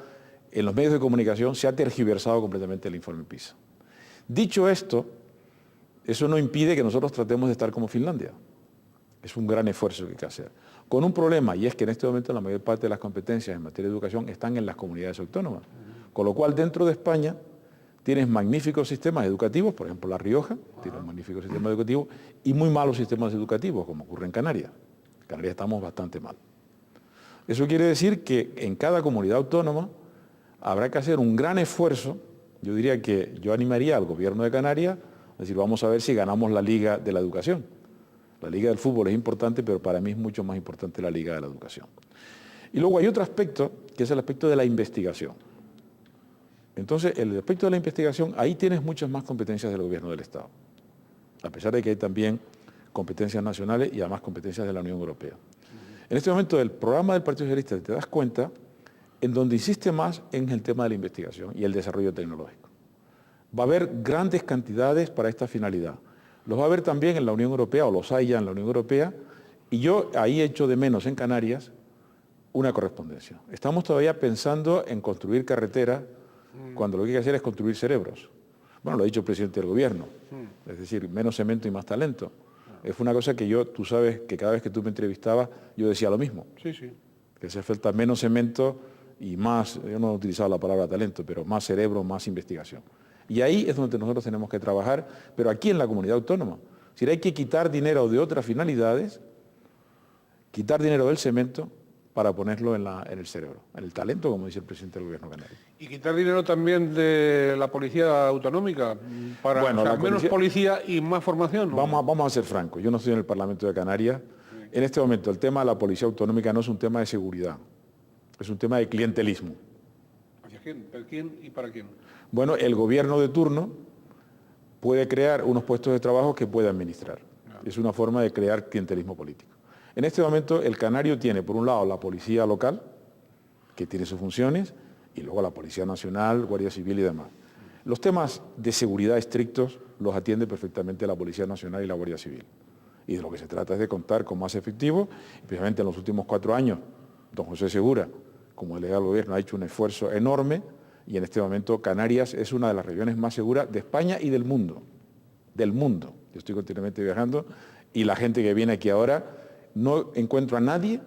en los medios de comunicación se ha tergiversado completamente el informe PISA. Dicho esto, eso no impide que nosotros tratemos de estar como Finlandia. Es un gran esfuerzo que hay que hacer. Con un problema, y es que en este momento la mayor parte de las competencias en materia de educación están en las comunidades autónomas. Con lo cual, dentro de España, tienes magníficos sistemas educativos, por ejemplo, La Rioja tiene un magnífico sistema educativo, y muy malos sistemas educativos, como ocurre en Canarias. En Canarias estamos bastante mal. Eso quiere decir que en cada comunidad autónoma habrá que hacer un gran esfuerzo. Yo diría que yo animaría al gobierno de Canarias a decir, vamos a ver si ganamos la Liga de la Educación. La Liga del Fútbol es importante, pero para mí es mucho más importante la Liga de la Educación. Y luego hay otro aspecto, que es el aspecto de la investigación. Entonces, el aspecto de la investigación, ahí tienes muchas más competencias del gobierno del Estado, a pesar de que hay también competencias nacionales y además competencias de la Unión Europea. En este momento, el programa del Partido Socialista, te das cuenta, en donde insiste más en el tema de la investigación y el desarrollo tecnológico. Va a haber grandes cantidades para esta finalidad. Los va a haber también en la Unión Europea, o los hay ya en la Unión Europea, y yo ahí echo de menos en Canarias una correspondencia. Estamos todavía pensando en construir carreteras cuando lo que hay que hacer es construir cerebros. Bueno, lo ha dicho el presidente del gobierno, es decir, menos cemento y más talento. Es una cosa que tú sabes que cada vez que tú me entrevistabas, yo decía lo mismo. Sí, sí. Que hace falta menos cemento y más, yo no he utilizado la palabra talento, pero más cerebro, más investigación. Y ahí es donde nosotros tenemos que trabajar, pero aquí en la comunidad autónoma. Si hay que quitar dinero de otras finalidades, quitar dinero del cemento para ponerlo en el cerebro, en el talento, como dice el presidente del gobierno canario. Y quitar dinero también de la policía autonómica, para menos policía y más formación, ¿no? Vamos a ser francos, yo no estoy en el Parlamento de Canarias. En este momento el tema de la policía autonómica no es un tema de seguridad, es un tema de clientelismo. ¿Hacia quién? ¿Per quién y para quién? Bueno, el gobierno de turno puede crear unos puestos de trabajo que puede administrar. Es una forma de crear clientelismo político. En este momento el canario tiene, por un lado, la policía local, que tiene sus funciones, y luego la Policía Nacional, Guardia Civil y demás. Los temas de seguridad estrictos los atiende perfectamente la Policía Nacional y la Guardia Civil. Y de lo que se trata es de contar con más efectivos, y precisamente en los últimos 4 años, don José Segura, como delegado del gobierno, ha hecho un esfuerzo enorme, y en este momento Canarias es una de las regiones más seguras de España y del mundo. Del mundo. Yo estoy continuamente viajando, y la gente que viene aquí ahora, no encuentro a nadie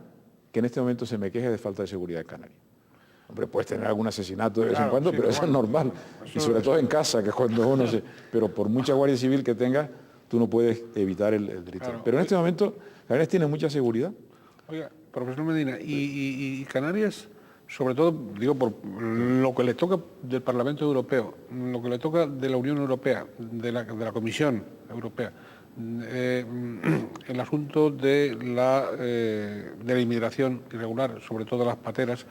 que en este momento se me queje de falta de seguridad en Canarias. Hombre, puedes tener algún asesinato de vez en cuando, sí, pero eso es normal. Y sobre todo en casa, que es cuando uno se... Pero por mucha Guardia Civil que tengas, tú no puedes evitar el delito. Claro. Pero en este momento, Canarias tiene mucha seguridad. Oiga, profesor Medina, y Canarias, sobre todo, digo, por lo que le toca del Parlamento Europeo, lo que le toca de la Unión Europea, de la Comisión Europea, el asunto de la inmigración irregular, sobre todo las pateras,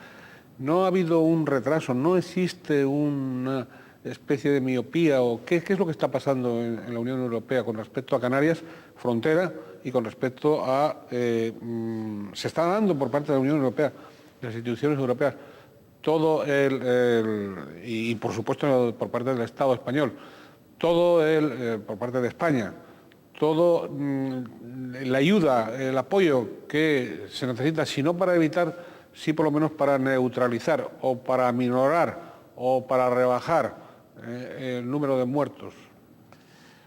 ¿no ha habido un retraso? ¿No existe una especie de miopía? ¿O qué es lo que está pasando en la Unión Europea con respecto a Canarias, frontera, y con respecto a... se está dando por parte de la Unión Europea, de las instituciones europeas, todo y por supuesto por parte del Estado español, todo por parte de España, todo la ayuda, el apoyo que se necesita, si no para evitar, sí por lo menos para neutralizar o para minorar o para rebajar el número de muertos?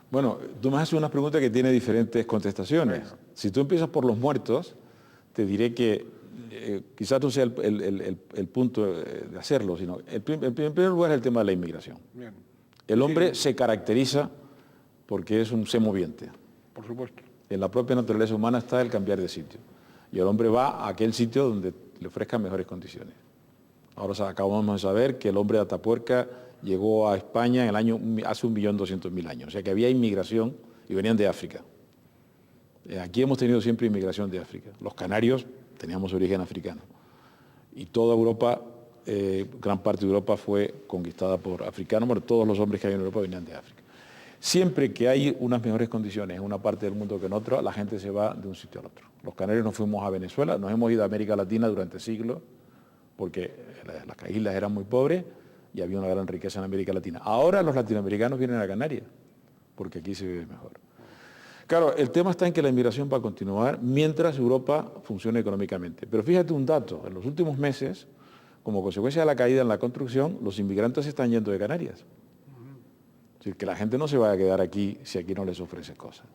Bueno, tú me haces una pregunta que tiene diferentes contestaciones. Bueno. Si tú empiezas por los muertos, te diré que quizás no sea el punto de hacerlo, sino en primer lugar es el tema de la inmigración. Bien. El hombre se caracteriza porque es un ser moviente. Por supuesto. En la propia naturaleza humana está el cambiar de sitio. Y el hombre va a aquel sitio donde le ofrezcan mejores condiciones. Ahora acabamos de saber que el hombre de Atapuerca llegó a España en hace 1.200.000 años. O sea que había inmigración y venían de África. Aquí hemos tenido siempre inmigración de África. Los canarios teníamos origen africano. Y toda Europa, gran parte de Europa fue conquistada por africanos, pero todos los hombres que hay en Europa venían de África. Siempre que hay unas mejores condiciones en una parte del mundo que en otra, la gente se va de un sitio al otro. Los canarios nos fuimos a Venezuela, nos hemos ido a América Latina durante siglos, porque las islas eran muy pobres y había una gran riqueza en América Latina. Ahora los latinoamericanos vienen a Canarias, porque aquí se vive mejor. Claro, el tema está en que la inmigración va a continuar mientras Europa funcione económicamente. Pero fíjate un dato, en los últimos meses, como consecuencia de la caída en la construcción, los inmigrantes se están yendo de Canarias. Es decir, que la gente no se vaya a quedar aquí si aquí no les ofrece cosas.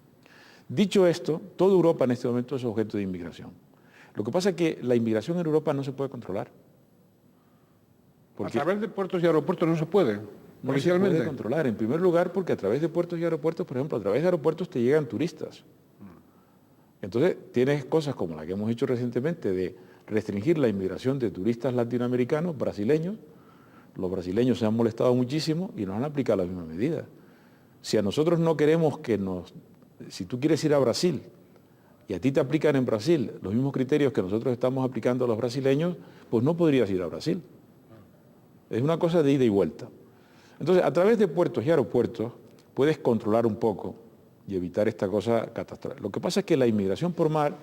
Dicho esto, toda Europa en este momento es objeto de inmigración. Lo que pasa es que la inmigración en Europa no se puede controlar. A través de puertos y aeropuertos no se puede, no se puede controlar. En primer lugar, porque a través de puertos y aeropuertos, por ejemplo, a través de aeropuertos te llegan turistas. Entonces, tienes cosas como la que hemos hecho recientemente de restringir la inmigración de turistas latinoamericanos, brasileños. Los brasileños se han molestado muchísimo y nos han aplicado las mismas medidas. Si a nosotros no queremos si tú quieres ir a Brasil y a ti te aplican en Brasil los mismos criterios que nosotros estamos aplicando a los brasileños, pues no podrías ir a Brasil. Es una cosa de ida y vuelta. Entonces, a través de puertos y aeropuertos puedes controlar un poco y evitar esta cosa catastrófica. Lo que pasa es que la inmigración por mar,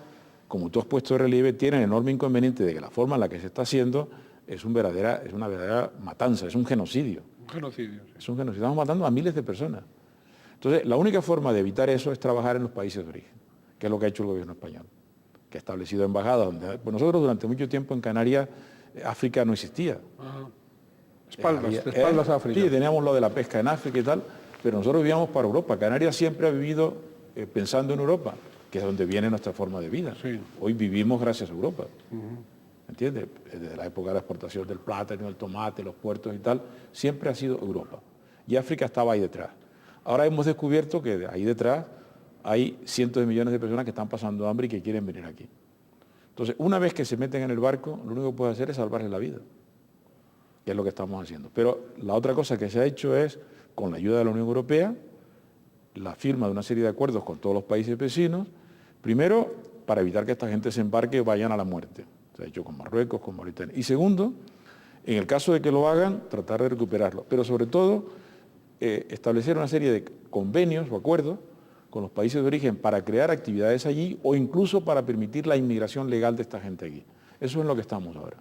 como tú has puesto de relieve, tiene el enorme inconveniente de que la forma en la que se está haciendo es una verdadera matanza, es un genocidio. Un genocidio. Sí. Es un genocidio. Estamos matando a miles de personas. Entonces, la única forma de evitar eso es trabajar en los países de origen, que es lo que ha hecho el gobierno español, que ha establecido embajadas. Pues nosotros durante mucho tiempo en Canarias, África no existía. Ajá. Espaldas a África. Sí, teníamos lo de la pesca en África y tal, pero nosotros vivíamos para Europa. Canarias siempre ha vivido pensando en Europa, que es donde viene nuestra forma de vida. Sí. Hoy vivimos gracias a Europa. ¿Entiendes? Desde la época de la exportación del plátano, del tomate, los puertos y tal, siempre ha sido Europa. Y África estaba ahí detrás. Ahora hemos descubierto que ahí detrás hay cientos de millones de personas que están pasando hambre y que quieren venir aquí. Entonces, una vez que se meten en el barco, lo único que puede hacer es salvarles la vida, que es lo que estamos haciendo. Pero la otra cosa que se ha hecho es, con la ayuda de la Unión Europea, la firma de una serie de acuerdos con todos los países vecinos, primero, para evitar que esta gente se embarque y vayan a la muerte. Se ha hecho con Marruecos, con Mauritania. Y segundo, en el caso de que lo hagan, tratar de recuperarlo. Pero sobre todo, establecer una serie de convenios o acuerdos con los países de origen para crear actividades allí o incluso para permitir la inmigración legal de esta gente aquí. Eso es en lo que estamos ahora.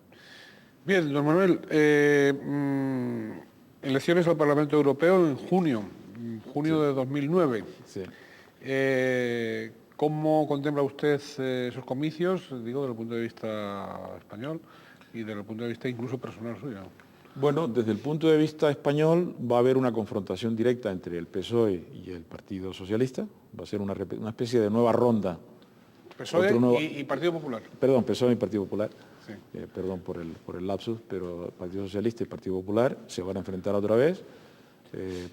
Bien, don Manuel, elecciones al Parlamento Europeo en junio de 2009. Sí. ¿Cómo contempla usted esos comicios, digo, desde el punto de vista español y desde el punto de vista incluso personal suyo? Bueno, desde el punto de vista español va a haber una confrontación directa entre el PSOE y el Partido Socialista. Va a ser una especie de nueva ronda. PSOE y Partido Popular. Perdón, PSOE y Partido Popular. Sí. Perdón por el lapsus, pero el Partido Socialista y el Partido Popular se van a enfrentar otra vez.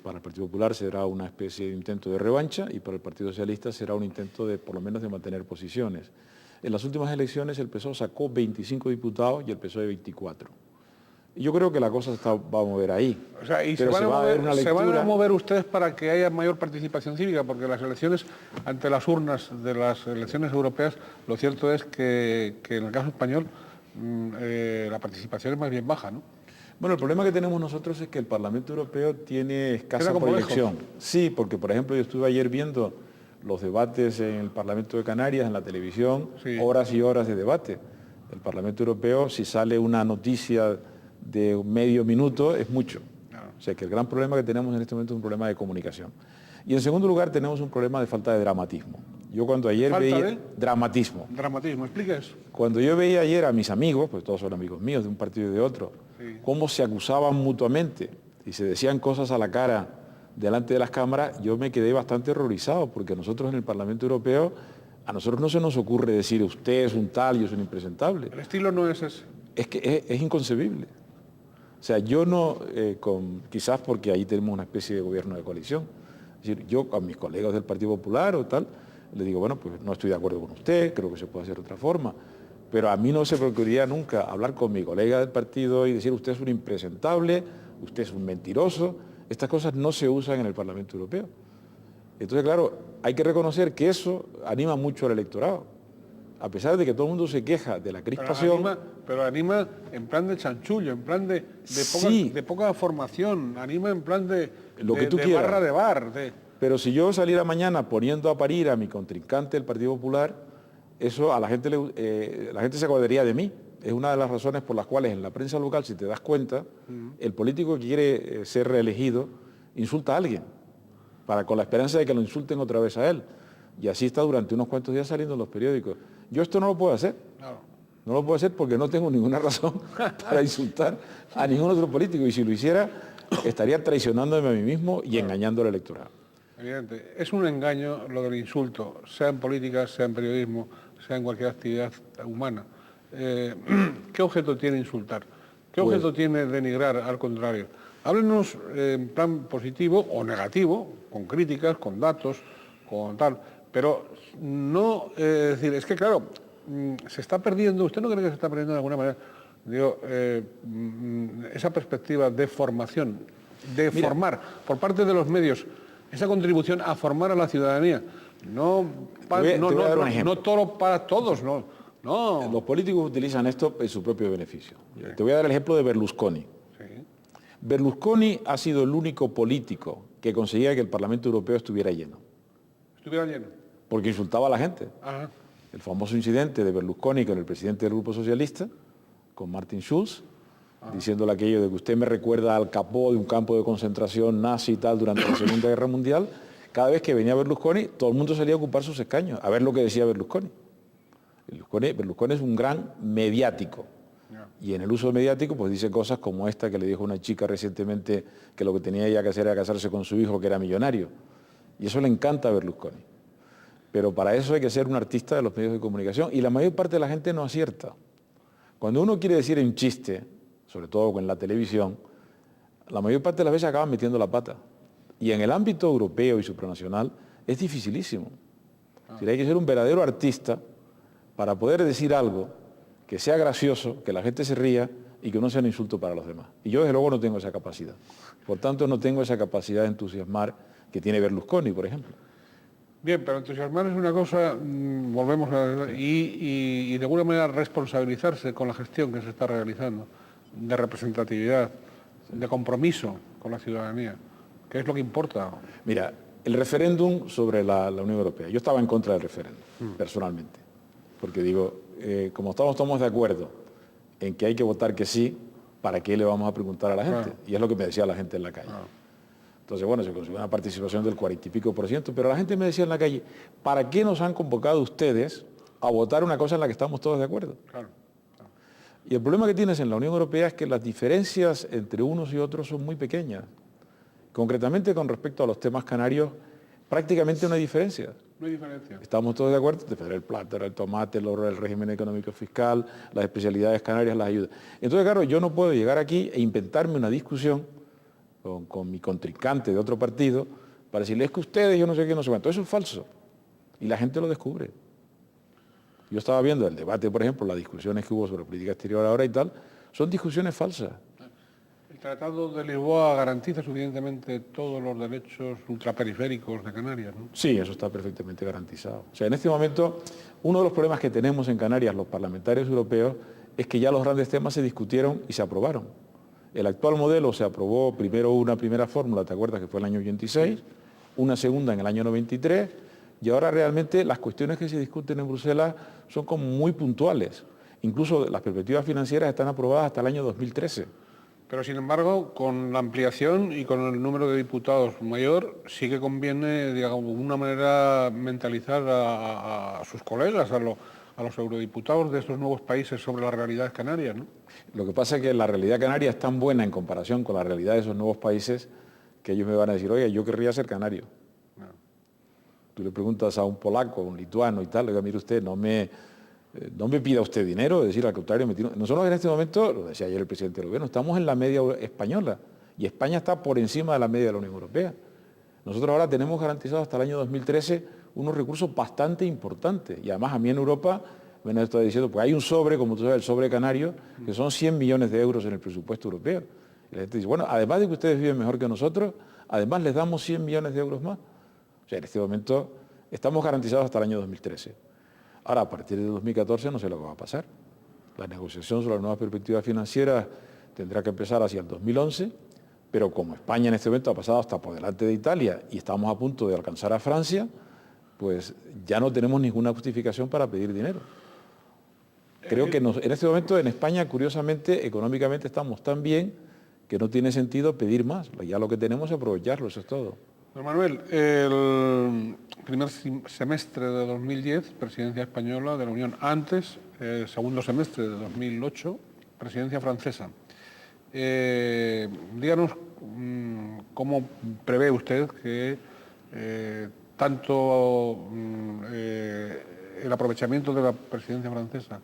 Para el Partido Popular será una especie de intento de revancha y para el Partido Socialista será un intento de, por lo menos, de mantener posiciones. En las últimas elecciones el PSOE sacó 25 diputados y el PSOE 24. Y yo creo que la cosa va a mover ahí. O sea, ¿y pero se van a mover ustedes para que haya mayor participación cívica? Porque las elecciones, ante las urnas de las elecciones europeas, lo cierto es que en el caso español la participación es más bien baja, ¿no? Bueno, el problema que tenemos nosotros es que el Parlamento Europeo tiene escasa proyección. Sí, porque por ejemplo yo estuve ayer viendo los debates en el Parlamento de Canarias, en la televisión, sí. Horas y horas de debate. El Parlamento Europeo, si sale una noticia de medio minuto, es mucho. O sea que el gran problema que tenemos en este momento es un problema de comunicación. Y en segundo lugar tenemos un problema de falta de dramatismo. Yo cuando ayer veía... Dramatismo. Dramatismo, explica eso. Cuando yo veía ayer a mis amigos, pues todos son amigos míos de un partido y de otro, sí. Cómo se acusaban mutuamente y se decían cosas a la cara delante de las cámaras, yo me quedé bastante horrorizado, porque nosotros en el Parlamento Europeo, a nosotros no se nos ocurre decir usted es un tal y es un impresentable. El estilo no es ese. Es que es inconcebible. O sea, yo no, quizás porque ahí tenemos una especie de gobierno de coalición. Es decir, yo a mis colegas del Partido Popular o tal, les digo, bueno, pues no estoy de acuerdo con usted, creo que se puede hacer de otra forma. Pero a mí no se me ocurriría nunca hablar con mi colega del partido y decir, usted es un impresentable, usted es un mentiroso. Estas cosas no se usan en el Parlamento Europeo. Entonces, claro, hay que reconocer que eso anima mucho al electorado. A pesar de que todo el mundo se queja de la crispación... Pero anima en plan de chanchullo, en plan de poca formación, anima en plan de barra de bar. Pero si yo saliera mañana poniendo a parir a mi contrincante del Partido Popular, eso a la gente se acordaría de mí. Es una de las razones por las cuales en la prensa local, si te das cuenta, el político que quiere ser reelegido insulta a alguien, con la esperanza de que lo insulten otra vez a él. Y así está durante unos cuantos días saliendo en los periódicos. Yo esto no lo puedo hacer. Claro. No lo puedo hacer porque no tengo ninguna razón para insultar a ningún otro político. Y si lo hiciera, estaría traicionándome a mí mismo y engañando al electorado. Evidente. Es un engaño lo del insulto, sea en política, sea en periodismo, sea en cualquier actividad humana. ¿Qué objeto tiene insultar? ¿Qué objeto tiene denigrar? Al contrario. Háblenos en plan positivo o negativo, con críticas, con datos, con tal, pero no decir, es que claro, se está perdiendo, ¿usted no cree que se está perdiendo de alguna manera? Digo, esa perspectiva de formación, de formar por parte de los medios, esa contribución a formar a la ciudadanía. No todo para todos, no. Los políticos utilizan esto en su propio beneficio. Sí. Te voy a dar el ejemplo de Berlusconi. Sí. Berlusconi ha sido el único político que conseguía que el Parlamento Europeo estuviera lleno. ¿Estuviera lleno? Porque insultaba a la gente. Ajá. El famoso incidente de Berlusconi con el presidente del Grupo Socialista, con Martin Schulz, diciéndole aquello de que usted me recuerda al capó de un campo de concentración nazi y tal durante la Segunda Guerra Mundial. Cada vez que venía Berlusconi, todo el mundo salía a ocupar sus escaños, a ver lo que decía Berlusconi. Berlusconi es un gran mediático. Y en el uso mediático pues dice cosas como esta que le dijo una chica recientemente que lo que tenía ella que hacer era casarse con su hijo que era millonario. Y eso le encanta a Berlusconi. Pero para eso hay que ser un artista de los medios de comunicación y la mayor parte de la gente no acierta. Cuando uno quiere decir un chiste, sobre todo en la televisión, la mayor parte de las veces acaban metiendo la pata. Y en el ámbito europeo y supranacional es dificilísimo. Hay que ser un verdadero artista para poder decir algo que sea gracioso, que la gente se ría y que no sea un insulto para los demás. Y yo desde luego no tengo esa capacidad. Por tanto, no tengo esa capacidad de entusiasmar que tiene Berlusconi, por ejemplo. Bien, pero entusiasmar es una cosa, volvemos a... Y de alguna manera responsabilizarse con la gestión que se está realizando, de representatividad, de compromiso con la ciudadanía, que es lo que importa. Mira, el referéndum sobre la Unión Europea. Yo estaba en contra del referéndum, personalmente, porque digo, como estamos de acuerdo en que hay que votar que sí, ¿para qué le vamos a preguntar a la gente? Claro. Y es lo que me decía la gente en la calle. Claro. Entonces, bueno, se consiguió una participación del 40 y pico %, pero la gente me decía en la calle, ¿para qué nos han convocado ustedes a votar una cosa en la que estamos todos de acuerdo? Claro. Claro. Y el problema que tienes en la Unión Europea es que las diferencias entre unos y otros son muy pequeñas. Concretamente con respecto a los temas canarios, prácticamente no hay diferencia. No hay diferencia. Estamos todos de acuerdo, el plátano, el tomate, el régimen económico fiscal, las especialidades canarias, las ayudas. Entonces, claro, yo no puedo llegar aquí e inventarme una discusión con mi contrincante de otro partido para decirle, es que ustedes, yo no sé qué, no sé cuánto. Eso es falso. Y la gente lo descubre. Yo estaba viendo el debate, por ejemplo, las discusiones que hubo sobre política exterior ahora y tal, son discusiones falsas. El Tratado de Lisboa garantiza suficientemente todos los derechos ultraperiféricos de Canarias, ¿no? Sí, eso está perfectamente garantizado. O sea, en este momento, uno de los problemas que tenemos en Canarias, los parlamentarios europeos, es que ya los grandes temas se discutieron y se aprobaron. El actual modelo se aprobó primero una primera fórmula, ¿te acuerdas? Que fue en el año 86, una segunda en el año 93, y ahora realmente las cuestiones que se discuten en Bruselas son como muy puntuales. Incluso las perspectivas financieras están aprobadas hasta el año 2013. Pero sin embargo, con la ampliación y con el número de diputados mayor, sí que conviene, digamos, de alguna manera mentalizar a sus colegas, a los eurodiputados de estos nuevos países sobre las realidades canarias, ¿no? Lo que pasa es que la realidad canaria es tan buena en comparación con la realidad de esos nuevos países que ellos me van a decir, oye, yo querría ser canario. No. Tú le preguntas a un polaco, a un lituano y tal, le digo, mire usted, no me pida usted dinero, es decir, al contrario, nosotros en este momento, lo decía ayer el presidente del gobierno, estamos en la media española y España está por encima de la media de la Unión Europea. Nosotros ahora tenemos garantizado hasta el año 2013 unos recursos bastante importantes y además a mí en Europa me está diciendo, pues hay un sobre, como tú sabes, el sobre canario, que son 100 millones de euros en el presupuesto europeo. Y la gente dice, bueno, además de que ustedes viven mejor que nosotros, además les damos 100 millones de euros más. O sea, en este momento estamos garantizados hasta el año 2013. Ahora, a partir de 2014 no sé lo que va a pasar. La negociación sobre las nuevas perspectivas financieras tendrá que empezar hacia el 2011, pero como España en este momento ha pasado hasta por delante de Italia y estamos a punto de alcanzar a Francia, pues ya no tenemos ninguna justificación para pedir dinero. Creo que en este momento en España, curiosamente, económicamente estamos tan bien que no tiene sentido pedir más. Ya lo que tenemos es aprovecharlo, eso es todo. Don Manuel, el primer semestre de 2010, presidencia española de la Unión, antes segundo semestre de 2008, presidencia francesa. Díganos cómo prevé usted que tanto el aprovechamiento de la presidencia francesa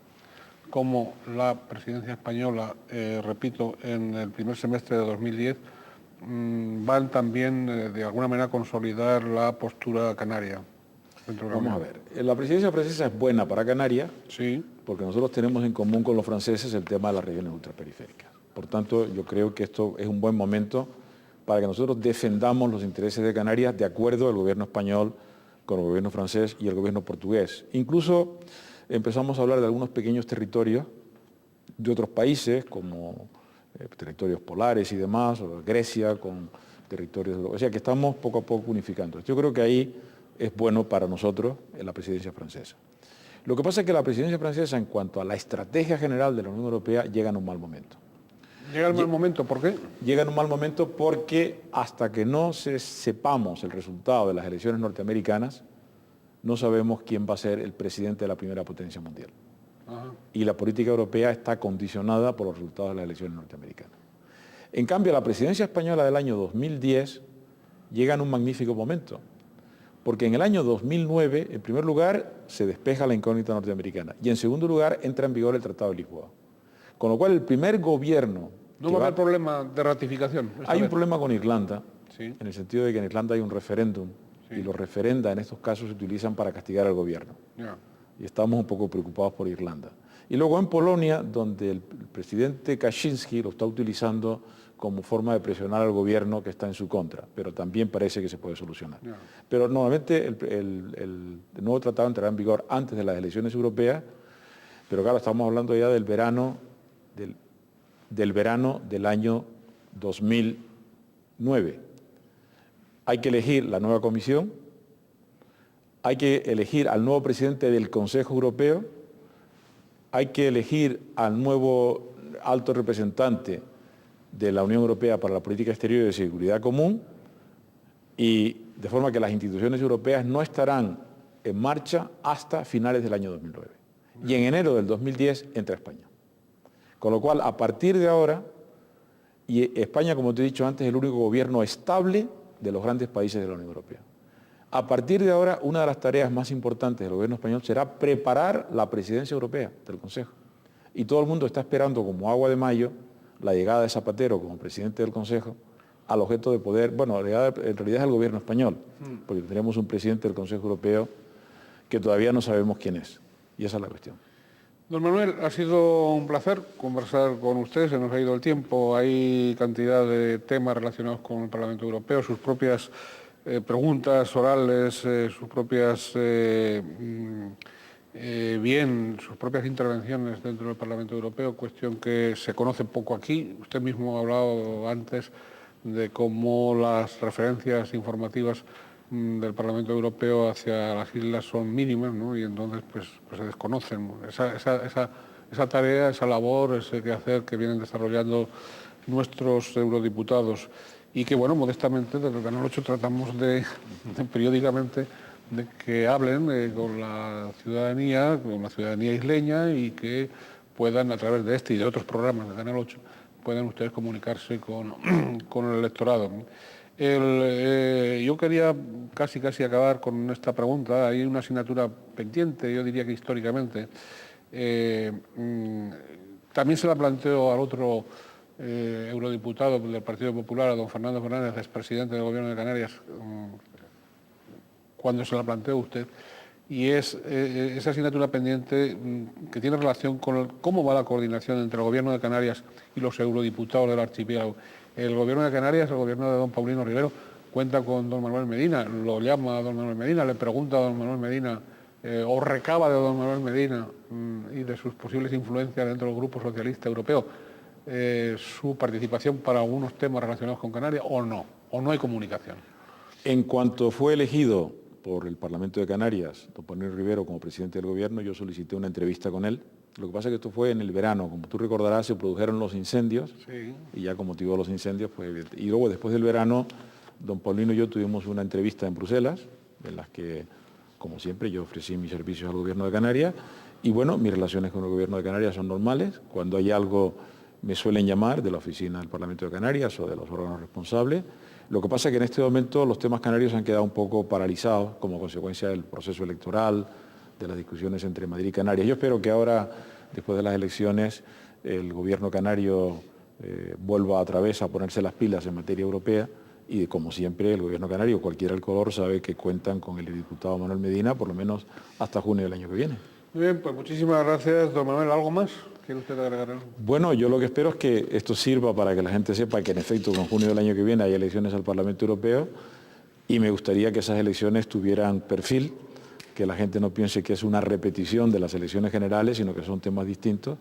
como la presidencia española, repito, en el primer semestre de 2010, van también de alguna manera a consolidar la postura canaria. Vamos a ver, la presidencia francesa es buena para Canarias, sí, porque nosotros tenemos en común con los franceses el tema de las regiones ultraperiféricas. Por tanto, yo creo que esto es un buen momento para que nosotros defendamos los intereses de Canarias de acuerdo al gobierno español con el gobierno francés y el gobierno portugués. Incluso empezamos a hablar de algunos pequeños territorios de otros países, como territorios polares y demás, o Grecia con territorios... O sea que estamos poco a poco unificando. Yo creo que ahí es bueno para nosotros en la presidencia francesa. Lo que pasa es que la presidencia francesa, en cuanto a la estrategia general de la Unión Europea, llega en un mal momento. ¿Llega en un mal momento? ¿Por qué? Llega en un mal momento porque hasta que no sepamos el resultado de las elecciones norteamericanas, no sabemos quién va a ser el presidente de la primera potencia mundial. Ajá. Y la política europea está condicionada por los resultados de las elecciones norteamericanas. En cambio, la presidencia española del año 2010 llega en un magnífico momento, porque en el año 2009, en primer lugar, se despeja la incógnita norteamericana y en segundo lugar, entra en vigor el Tratado de Lisboa. Con lo cual, el primer gobierno... ¿No va a haber problema de ratificación? Hay un problema con Irlanda, sí, en el sentido de que en Irlanda hay un referéndum, sí, y los referenda en estos casos se utilizan para castigar al gobierno. Yeah. Y estamos un poco preocupados por Irlanda. Y luego en Polonia, donde el presidente Kaczynski lo está utilizando como forma de presionar al gobierno que está en su contra, pero también parece que se puede solucionar. Yeah. Pero nuevamente el nuevo tratado entrará en vigor antes de las elecciones europeas, pero claro, estamos hablando ya del verano del año 2009. Hay que elegir la nueva comisión, hay que elegir al nuevo presidente del Consejo Europeo, hay que elegir al nuevo alto representante de la Unión Europea para la Política Exterior y de Seguridad Común, y de forma que las instituciones europeas no estarán en marcha hasta finales del año 2009. Y en enero del 2010 entra España. Con lo cual, a partir de ahora, y España, como te he dicho antes, es el único gobierno estable de los grandes países de la Unión Europea. A partir de ahora, una de las tareas más importantes del gobierno español será preparar la presidencia europea del Consejo. Y todo el mundo está esperando, como agua de mayo, la llegada de Zapatero como presidente del Consejo, al objeto de poder, bueno, en realidad es el gobierno español, porque tenemos un presidente del Consejo Europeo que todavía no sabemos quién es. Y esa es la cuestión. Don Manuel, ha sido un placer conversar con usted, se nos ha ido el tiempo, hay cantidad de temas relacionados con el Parlamento Europeo, sus propias preguntas orales, sus propias sus propias intervenciones dentro del Parlamento Europeo, cuestión que se conoce poco aquí. Usted mismo ha hablado antes de cómo las referencias informativas del Parlamento Europeo hacia las islas son mínimas, ¿no? Y entonces pues se desconocen. Esa tarea, esa labor, ese quehacer que vienen desarrollando nuestros eurodiputados y que, bueno, modestamente desde el Canal 8 tratamos de periódicamente de que hablen con la ciudadanía isleña y que puedan, a través de este y de otros programas de Canal 8, puedan ustedes comunicarse con el electorado. Yo quería casi acabar con esta pregunta. Hay una asignatura pendiente, yo diría que históricamente. También se la planteo al otro eurodiputado del Partido Popular, a don Fernando Fernández, expresidente del Gobierno de Canarias, cuando se la planteó usted, y es esa asignatura pendiente que tiene relación con cómo va la coordinación entre el Gobierno de Canarias y los eurodiputados del archipiélago. El Gobierno de Canarias, el Gobierno de don Paulino Rivero, cuenta con don Manuel Medina, lo llama a don Manuel Medina, le pregunta a don Manuel Medina, o recaba de don Manuel Medina y de sus posibles influencias dentro del Grupo Socialista Europeo, su participación para algunos temas relacionados con Canarias, o no hay comunicación. En cuanto fue elegido por el Parlamento de Canarias, don Paulino Rivero, como presidente del gobierno, yo solicité una entrevista con él. Lo que pasa es que esto fue en el verano, como tú recordarás, se produjeron los incendios, sí, y ya con motivo de los incendios, pues, y luego después del verano, don Paulino y yo tuvimos una entrevista en Bruselas, en las que, como siempre, yo ofrecí mis servicios al gobierno de Canarias, Y bueno, mis relaciones con el Gobierno de Canarias son normales. Cuando hay algo me suelen llamar de la oficina del Parlamento de Canarias o de los órganos responsables. Lo que pasa es que en este momento los temas canarios han quedado un poco paralizados como consecuencia del proceso electoral, de las discusiones entre Madrid y Canarias. Yo espero que ahora, después de las elecciones, el Gobierno canario vuelva otra vez a ponerse las pilas en materia europea y, como siempre, el Gobierno canario, cualquiera el color, sabe que cuentan con el diputado Manuel Medina por lo menos hasta junio del año que viene. Muy bien, pues muchísimas gracias, don Manuel. ¿Algo más? ¿Quiere usted agregar algo? Bueno, yo lo que espero es que esto sirva para que la gente sepa que en efecto en junio del año que viene hay elecciones al Parlamento Europeo y me gustaría que esas elecciones tuvieran perfil, que la gente no piense que es una repetición de las elecciones generales, sino que son temas distintos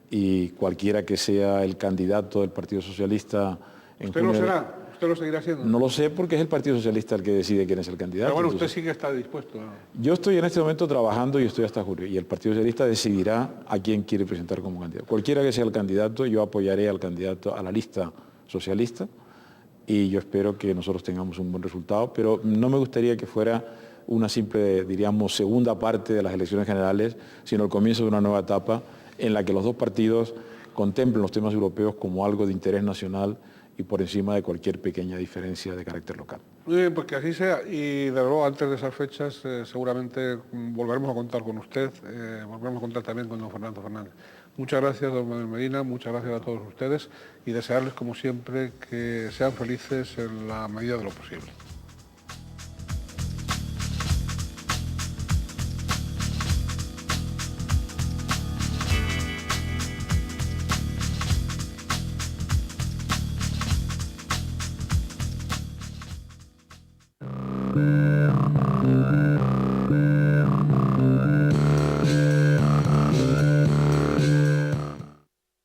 y cualquiera que sea el candidato del Partido Socialista en ¿Usted junio... lo será? ¿Usted lo seguirá siendo? No lo sé porque es el Partido Socialista el que decide quién es el candidato. Pero bueno, entonces... usted sí que está dispuesto. Yo estoy en este momento trabajando y estoy hasta julio y el Partido Socialista decidirá a quién quiere presentar como candidato. Cualquiera que sea el candidato, yo apoyaré al candidato a la lista socialista y yo espero que nosotros tengamos un buen resultado, pero no me gustaría que fuera una simple, diríamos, segunda parte de las elecciones generales, sino el comienzo de una nueva etapa en la que los dos partidos contemplen los temas europeos como algo de interés nacional y por encima de cualquier pequeña diferencia de carácter local. Muy bien, pues que así sea. Y de luego, antes de esas fechas, seguramente volveremos a contar con usted, volveremos a contar también con don Fernando Fernández. Muchas gracias, don Manuel Medina, muchas gracias a todos ustedes y desearles, como siempre, que sean felices en la medida de lo posible.